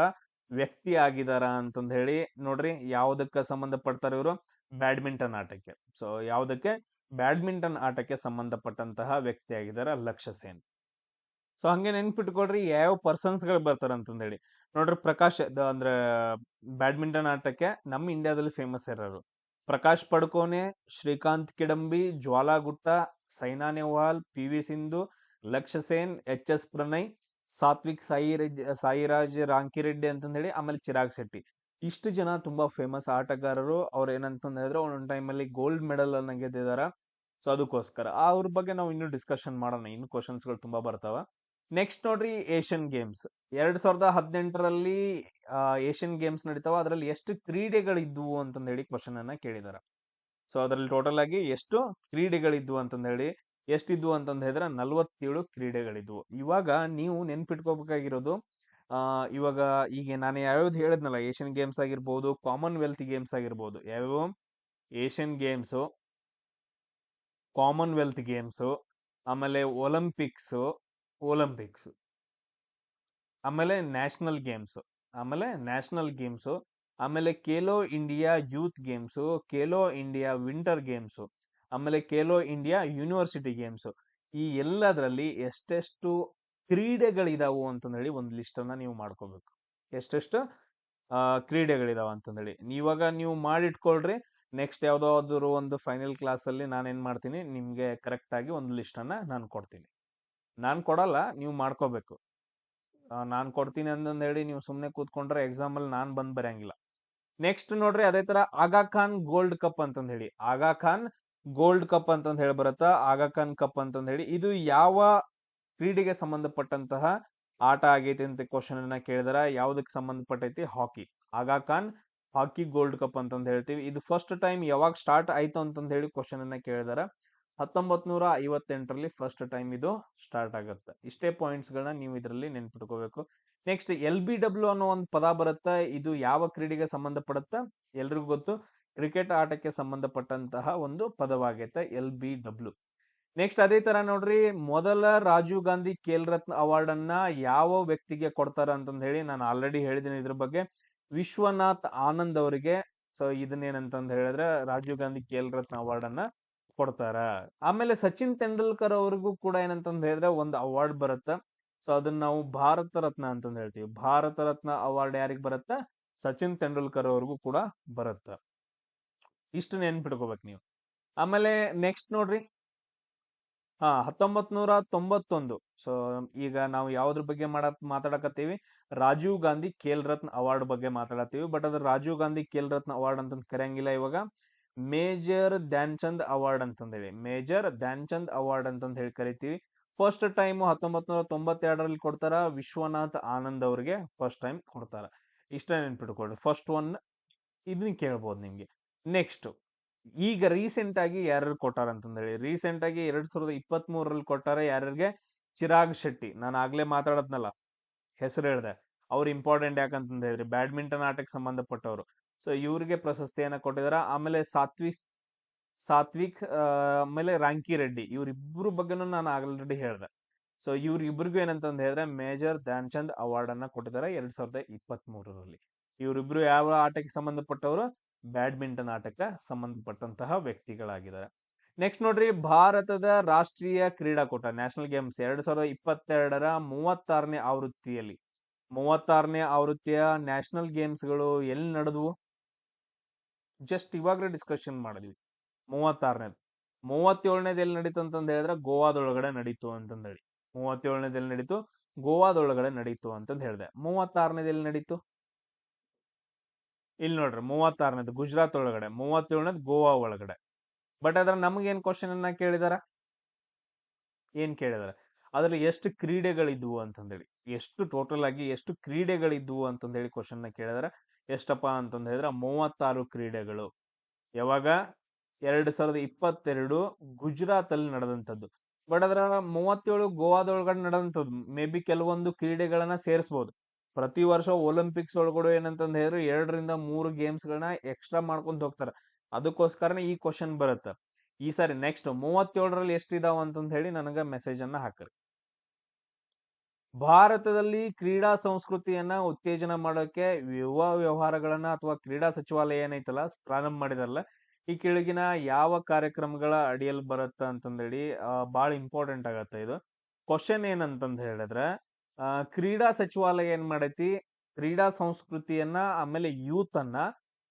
ವ್ಯಕ್ತಿ ಆಗಿದಾರ ಅಂತಂದ್ ಹೇಳಿ ನೋಡ್ರಿ. ಯಾವ್ದಕ್ಕೆ ಸಂಬಂಧಪಡ್ತಾರೆ ಇವರು? ಬ್ಯಾಡ್ಮಿಂಟನ್ ಆಟಕ್ಕೆ. ಸೊ ಯಾವ್ದಕ್ಕೆ? ಬ್ಯಾಡ್ಮಿಂಟನ್ ಆಟಕ್ಕೆ ಸಂಬಂಧಪಟ್ಟಂತಹ ವ್ಯಕ್ತಿ ಆಗಿದಾರ ಲಕ್ಷ್ಯ ಸೇನ್. ಸೊ ಹಂಗೆ ನೆನ್ಪಿಟ್ಕೊಡ್ರಿ ಯಾವ ಪರ್ಸನ್ಸ್ ಗಳು ಬರ್ತಾರ ಅಂತಂದ್ ಹೇಳಿ. ನೋಡ್ರಿ, ಪ್ರಕಾಶ್ ಅಂದ್ರೆ ಬ್ಯಾಡ್ಮಿಂಟನ್ ಆಟಕ್ಕೆ ನಮ್ಮ ಇಂಡಿಯಾದಲ್ಲಿ ಫೇಮಸ್ ಇರೋರು ಪ್ರಕಾಶ್ ಪಡುಕೋನೆ, ಶ್ರೀಕಾಂತ್ ಕಿಡಂಬಿ, ಜ್ವಾಲಾ ಗುಟ್ಟಾ, ಸೈನಾ ನೆಹ್ವಾಲ್, ಪಿ.ವಿ. ಸಿಂಧು, ಲಕ್ಷ್ಯ ಸೇನ್, ಎಚ್.ಎಸ್. ಪ್ರಣಯ್, ಸಾತ್ವಿಕ್ ಸಾಯಿರಾಜ್ ರಾಂಕಿರೆಡ್ಡಿ ಅಂತಂದ್ ಹೇಳಿ, ಆಮೇಲೆ ಚಿರಾಗ್ ಶೆಟ್ಟಿ. ಇಷ್ಟು ಜನ ತುಂಬಾ ಫೇಮಸ್ ಆಟಗಾರರು. ಅವ್ರು ಏನಂತಂದ್ ಹೇಳಿದ್ರೆ ಒಂದೊಂದ್ ಟೈಮ್ ಅಲ್ಲಿ ಗೋಲ್ಡ್ ಮೆಡಲ್ ಅನ್ನ ಗೆದ್ದಿದಾರ. ಸೊ ಅದಕ್ಕೋಸ್ಕರ ಅವ್ರ ಬಗ್ಗೆ ನಾವು ಇನ್ನೂ ಡಿಸ್ಕಷನ್ ಮಾಡೋಣ. ಇನ್ನು ಕ್ವಶನ್ಸ್ ಗಳು ತುಂಬಾ ಬರ್ತಾವ. ನೆಕ್ಸ್ಟ್ ನೋಡ್ರಿ, ಏಷ್ಯನ್ ಗೇಮ್ಸ್ 2018 ಏಷ್ಯನ್ ಗೇಮ್ಸ್ ನಡೀತಾವ. ಅದರಲ್ಲಿ ಎಷ್ಟು ಕ್ರೀಡೆಗಳಿದ್ವು ಅಂತಂದ್ ಹೇಳಿ ಕ್ವಶನ್ ಅನ್ನ ಕೇಳಿದಾರ. ಸೊ ಅದರಲ್ಲಿ ಟೋಟಲ್ ಆಗಿ ಎಷ್ಟು ಕ್ರೀಡೆಗಳಿದ್ವು ಅಂತಂದ್ ಹೇಳಿ, ಎಷ್ಟಿದ್ವು ಅಂತಂದ್ ಹೇಳಿದ್ರೆ 47 ಕ್ರೀಡೆಗಳಿದ್ವು. ಇವಾಗ ನೀವು ನೆನ್ಪಿಟ್ಕೋಬೇಕಾಗಿರೋದು, ಇವಾಗ ಈಗ ನಾನು ಯಾವ್ಯಾವ್ದು ಹೇಳಿದ್ನಲ್ಲ, ಏಷ್ಯನ್ ಗೇಮ್ಸ್ ಆಗಿರ್ಬೋದು, ಕಾಮನ್ವೆಲ್ತ್ ಗೇಮ್ಸ್ ಆಗಿರ್ಬೋದು, ಯಾವ್ಯಾವ ಏಷ್ಯನ್ ಗೇಮ್ಸ್, ಕಾಮನ್ವೆಲ್ತ್ ಗೇಮ್ಸ್, ಆಮೇಲೆ ಒಲಿಂಪಿಕ್ಸ್, ಆಮೇಲೆ ನ್ಯಾಷನಲ್ ಗೇಮ್ಸ್, ಆಮೇಲೆ Khelo India youth games, Khelo India winter games, ಆಮೇಲೆ ಖೇಲೋ ಇಂಡಿಯಾ ಯೂನಿವರ್ಸಿಟಿ ಗೇಮ್ಸ್, ಈ ಎಲ್ಲದರಲ್ಲಿ ಎಷ್ಟೆಷ್ಟು ಕ್ರೀಡೆಗಳಿದಾವು ಅಂತಂದೇಳಿ ಒಂದು ಲಿಸ್ಟ್ ಅನ್ನ ನೀವು ಮಾಡ್ಕೋಬೇಕು. ಎಷ್ಟೆಷ್ಟು ಕ್ರೀಡೆಗಳಿದಾವ ಅಂತಂದೇಳಿ ಇವಾಗ ನೀವು ಮಾಡಿಟ್ಕೊಳ್ರಿ. ನೆಕ್ಸ್ಟ್ ಯಾವ್ದಾದ್ರು ಒಂದು ಫೈನಲ್ ಕ್ಲಾಸ್ ಅಲ್ಲಿ ನಾನು ಏನ್ ಮಾಡ್ತೀನಿ, ನಿಮ್ಗೆ ಕರೆಕ್ಟ್ ಆಗಿ ಒಂದು ಲಿಸ್ಟ್ ಅನ್ನ ನಾನು ಕೊಡ್ತೀನಿ. ನಾನ್ ಕೊಡಲ್ಲ, ನೀವು ಮಾಡ್ಕೋಬೇಕು. ನಾನ್ ಕೊಡ್ತೀನಿ ಅಂತಂದ್ ಹೇಳಿ ನೀವು ಸುಮ್ನೆ ಕೂತ್ಕೊಂಡ್ರೆ ಎಕ್ಸಾಮ್ ಅಲ್ಲಿ ನಾನ್ ಬಂದ್ ಬರಂಗಿಲ್ಲ. ನೆಕ್ಸ್ಟ್ ನೋಡ್ರಿ, ಅದೇ ತರ ಆಗಾ ಖಾನ್ ಗೋಲ್ಡ್ ಕಪ್ ಅಂತಂದ್ ಹೇಳಿ, ಆಗಾ ಖಾನ್ ಗೋಲ್ಡ್ ಕಪ್ ಅಂತಂದ್ ಹೇಳಿ ಬರುತ್ತಾ, ಆಗಾ ಖಾನ್ ಕಪ್ ಅಂತಂದ್ ಹೇಳಿ, ಇದು ಯಾವ ಕ್ರೀಡೆಗೆ ಸಂಬಂಧಪಟ್ಟಂತಹ ಆಟ ಆಗೈತಿ ಅಂತ ಕ್ವಶನ್ ಅನ್ನ ಕೇಳಿದಾರ. ಯಾವ್ದಕ್ ಸಂಬಂಧಪಟ್ಟೈತಿ? ಹಾಕಿ. ಆಗಾ ಖಾನ್ ಹಾಕಿ ಗೋಲ್ಡ್ ಕಪ್ ಅಂತಂದ್ ಹೇಳ್ತೀವಿ. ಇದು ಫಸ್ಟ್ ಟೈಮ್ ಯಾವಾಗ ಸ್ಟಾರ್ಟ್ ಆಯ್ತು ಅಂತಂದ್ ಹೇಳಿ ಕ್ವಶನ್ ಅನ್ನ ಕೇಳಿದಾರ. 1958ರಲ್ಲಿ ಫಸ್ಟ್ ಟೈಮ್ ಇದು ಸ್ಟಾರ್ಟ್ ಆಗುತ್ತೆ. ಇಷ್ಟೇ ಪಾಯಿಂಟ್ಸ್ ಗಳನ್ನ ನೀವು ಇದರಲ್ಲಿ ನೆನ್ಪಿಟ್ಕೋಬೇಕು. ನೆಕ್ಸ್ಟ್ LBW ಅನ್ನೋ ಒಂದು ಪದ ಬರುತ್ತೆ. ಇದು ಯಾವ ಕ್ರೀಡೆಗೆ ಸಂಬಂಧಪಡುತ್ತ? ಎಲ್ರಿಗೂ ಗೊತ್ತು, ಕ್ರಿಕೆಟ್ ಆಟಕ್ಕೆ ಸಂಬಂಧಪಟ್ಟಂತಹ ಒಂದು ಪದವಾಗೈತೆ LBW. ನೆಕ್ಸ್ಟ್ ಅದೇ ತರ ನೋಡ್ರಿ, ಮೊದಲ ರಾಜೀವ್ ಗಾಂಧಿ ಖೇಲ್ ರತ್ನ ಅವಾರ್ಡ್ ಅನ್ನ ಯಾವ ವ್ಯಕ್ತಿಗೆ ಕೊಡ್ತಾರ ಅಂತಂದ್ ಹೇಳಿ ನಾನು ಆಲ್ರೆಡಿ ಹೇಳಿದ್ದೀನಿ ಇದ್ರ ಬಗ್ಗೆ. ವಿಶ್ವನಾಥ್ ಆನಂದ್ ಅವರಿಗೆ. ಸೊ ಇದನ್ನೇನಂತಂದ್ ಹೇಳಿದ್ರೆ ರಾಜೀವ್ ಗಾಂಧಿ ಖೇಲ್ ರತ್ನ ಅವಾರ್ಡ್ ಅನ್ನ ಕೊಡ್ತಾರ. ಆಮೇಲೆ ಸಚಿನ್ ತೆಂಡೂಲ್ಕರ್ ಅವ್ರಿಗೂ ಕೂಡ ಏನಂತಂದ್ ಹೇಳಿದ್ರೆ ಒಂದು ಅವಾರ್ಡ್ ಬರುತ್ತೆ. ಸೊ ಅದನ್ನ ನಾವು ಭಾರತ ರತ್ನ ಅಂತಂದ್ ಹೇಳ್ತೀವಿ. ಭಾರತ ರತ್ನ ಅವಾರ್ಡ್ ಯಾರಿಗ್ ಬರುತ್ತ? ಸಚಿನ್ ತೆಂಡೂಲ್ಕರ್ ಅವ್ರಿಗೂ ಕೂಡ ಬರುತ್ತ. ಇಷ್ಟು ನೆನ್ಪಿಟ್ಕೋಬೇಕು ನೀವು. ಆಮೇಲೆ ನೆಕ್ಸ್ಟ್ ನೋಡ್ರಿ, 1991. ಸೊ ಈಗ ನಾವು ಯಾವ್ದ್ರ ಬಗ್ಗೆ ಮಾತಾಡಕತ್ತೀವಿ? ರಾಜೀವ್ ಗಾಂಧಿ ಖೇಲ್ ರತ್ನ ಅವಾರ್ಡ್ ಬಗ್ಗೆ ಮಾತಾಡತ್ತೀವಿ. ಬಟ್ ಅದ್ರ ರಾಜೀವ್ ಗಾಂಧಿ ಖೇಲ್ ರತ್ನ ಅವಾರ್ಡ್ ಅಂತ ಕರೆಯಂಗಿಲ್ಲ. ಇವಾಗ ಮೇಜರ್ ಧ್ಯಾನ್ ಚಂದ್ ಅವಾರ್ಡ್ ಅಂತಂದೇಳಿ, ಮೇಜರ್ ಧ್ಯಾನ್ ಚಂದ್ ಅವಾರ್ಡ್ ಅಂತಂದ್ ಹೇಳಿ ಕರಿತೀವಿ. ಫಸ್ಟ್ ಟೈಮ್ 1992ರಲ್ಲಿ ಕೊಡ್ತಾರ. ವಿಶ್ವನಾಥ್ ಆನಂದ್ ಅವ್ರಿಗೆ ಫಸ್ಟ್ ಟೈಮ್ ಕೊಡ್ತಾರ. ಇಷ್ಟ ನೆನ್ಪಿಟ್ಕೊಳ್ರಿ. ಫಸ್ಟ್ ಒನ್ ಇದನ್ನ ಕೇಳ್ಬೋದು ನಿಮ್ಗೆ. ನೆಕ್ಸ್ಟ್, ಈಗ ರೀಸೆಂಟ್ ಆಗಿ ಯಾರು ಕೊಟ್ಟಾರ ಅಂತಂದೇಳಿ, ರೀಸೆಂಟ್ ಆಗಿ 2023ರಲ್ಲಿ ಕೊಟ್ಟಾರ. ಯಾರ್ಯಾರಿಗೆ? ಚಿರಾಗ್ ಶೆಟ್ಟಿ. ನಾನು ಆಗ್ಲೇ ಮಾತಾಡದ್ನಲ್ಲ, ಹೆಸರು ಹೇಳ್ದೆ. ಅವ್ರು ಇಂಪಾರ್ಟೆಂಟ್ ಯಾಕಂತಂದ ಹೇಳಿದ್ರಿ, ಬ್ಯಾಡ್ಮಿಂಟನ್ ಆಟಕ್ಕೆ ಸಂಬಂಧಪಟ್ಟವರು. ಸೊ ಇವ್ರಿಗೆ ಪ್ರಶಸ್ತಿಯನ್ನ ಕೊಟ್ಟಿದಾರ. ಆಮೇಲೆ ಸಾತ್ವಿಕ್ ಆಮೇಲೆ ರಾಂಕಿ ರೆಡ್ಡಿ, ಇವ್ರಿಬ್ರು ಬಗ್ಗೆನೂ ನಾನು ಆಲ್ರೆಡಿ ಹೇಳ್ದೆ. ಸೊ ಇವ್ರಿಬ್ರಿಗೂ ಏನಂತಂದ ಹೇಳಿದ್ರೆ ಮೇಜರ್ ಧ್ಯಾನ್ ಚಂದ್ ಅವಾರ್ಡ್ ಅನ್ನ ಕೊಟ್ಟಿದ್ದಾರೆ 2023ರಲ್ಲಿ. ಇವರಿಬ್ರು ಯಾವ ಆಟಕ್ಕೆ ಸಂಬಂಧಪಟ್ಟವರು? ಬ್ಯಾಡ್ಮಿಂಟನ್ ಆಟಕ್ಕೆ ಸಂಬಂಧಪಟ್ಟಂತಹ ವ್ಯಕ್ತಿಗಳಾಗಿದ್ದಾರೆ. ನೆಕ್ಸ್ಟ್ ನೋಡ್ರಿ, ಭಾರತದ ರಾಷ್ಟ್ರೀಯ ಕ್ರೀಡಾಕೂಟ ನ್ಯಾಷನಲ್ ಗೇಮ್ಸ್ 2022ರ 36ನೇ ಆವೃತ್ತಿಯಲ್ಲಿ, 36ನೇ ಆವೃತ್ತಿಯ ನ್ಯಾಷನಲ್ ಗೇಮ್ಸ್ ಗಳು ಎಲ್ಲಿ ನಡೆದವು? ಜಸ್ಟ್ ಇವಾಗ್ಲೇ ಡಿಸ್ಕಷನ್ ಮಾಡಿದ್ವಿ. 36ನೇದು. 37ನೇದು ಎಲ್ಲಿ ನಡೀತು ಅಂತಂದ ಹೇಳಿದ್ರೆ ಗೋವಾದೊಳಗಡೆ ನಡೀತು ಅಂತಂದ ಹೇಳಿ. 37ನೇದು ಎಲ್ಲಿ ನಡೀತು? ಗೋವಾದೊಳಗಡೆ ನಡೀತು ಅಂತಂದ ಹೇಳಿದೆ. 36ನೇದು ಎಲ್ಲಿ ನಡೀತು? ಇಲ್ಲಿ ನೋಡ್ರಿ, 36ನೇದು ಗುಜರಾತ್ ಒಳಗಡೆ, 37ನೇದು ಗೋವಾ ಒಳಗಡೆ. ಬಟ್ ಅದ್ರ ನಮಗೇನ್ ಕ್ವಶನ್ ಅನ್ನ ಕೇಳಿದಾರ? ಏನ್ ಕೇಳಿದಾರೆ? ಅದ್ರಲ್ಲಿ ಎಷ್ಟು ಕ್ರೀಡೆಗಳಿದ್ವು ಅಂತಂದೇಳಿ, ಎಷ್ಟು ಟೋಟಲ್ ಆಗಿ ಎಷ್ಟು ಕ್ರೀಡೆಗಳಿದ್ವು ಅಂತಂದೇಳಿ ಕ್ವಶನ್ ನ ಕೇಳಿದಾರೆ. ಎಷ್ಟಪ್ಪ ಅಂತಂದ ಹೇಳಿದ್ರೆ 36 ಕ್ರೀಡೆಗಳು. ಯಾವಾಗ? 2022 ಗುಜರಾತ್ ಅಲ್ಲಿ ನಡೆದಂತದ್ದು. ಬಟ್ ಅದ್ರ 37 ಗೋವಾದೊಳಗಡೆ ನಡೆದಂತದ್ದು. ಮೇ ಬಿ ಕೆಲವೊಂದು ಕ್ರೀಡೆಗಳನ್ನ ಸೇರಿಸಬಹುದು. ಪ್ರತಿ ವರ್ಷ ಒಲಿಂಪಿಕ್ಸ್ ಒಳಗಡೆ ಏನಂತಂದ ಹೇಳಿದ್ರೆ 2ರಿಂದ 3 ಗೇಮ್ಸ್ ಗಳನ್ನ ಎಕ್ಸ್ಟ್ರಾ ಮಾಡ್ಕೊಂತ ಹೋಗ್ತಾರ. ಅದಕ್ಕೋಸ್ಕರನೇ ಈ ಕ್ವಶನ್ ಬರುತ್ತೆ. ಈ ಸಾರಿ ನೆಕ್ಸ್ಟ್ 37ರಲ್ಲಿ ಎಷ್ಟಿದಾವ ಅಂತಂದ ಹೇಳಿ ನನಗ ಮೆಸೇಜ್ ಅನ್ನ ಹಾಕ್ರಿ. ಭಾರತದಲ್ಲಿ ಕ್ರೀಡಾ ಸಂಸ್ಕೃತಿಯನ್ನ ಉತ್ತೇಜನ ಮಾಡೋಕೆ ಯುವ ವ್ಯವಹಾರಗಳನ್ನ ಅಥವಾ ಕ್ರೀಡಾ ಸಚಿವಾಲಯ ಏನೈತಲ್ಲ ಪ್ರಾರಂಭ ಮಾಡಿದಾರಲ್ಲ, ಈ ಕೆಳಗಿನ ಯಾವ ಕಾರ್ಯಕ್ರಮಗಳ ಅಡಿಯಲ್ಲಿ ಬರುತ್ತ ಅಂತಂದೇಳಿ ಬಹಳ ಇಂಪಾರ್ಟೆಂಟ್ ಆಗತ್ತೆ ಇದು. ಕ್ವಶನ್ ಏನಂತಂದ ಹೇಳಿದ್ರೆ, ಕ್ರೀಡಾ ಸಚಿವಾಲಯ ಏನ್ ಮಾಡೈತಿ? ಕ್ರೀಡಾ ಸಂಸ್ಕೃತಿಯನ್ನ ಆಮೇಲೆ ಯೂತ್ ಅನ್ನ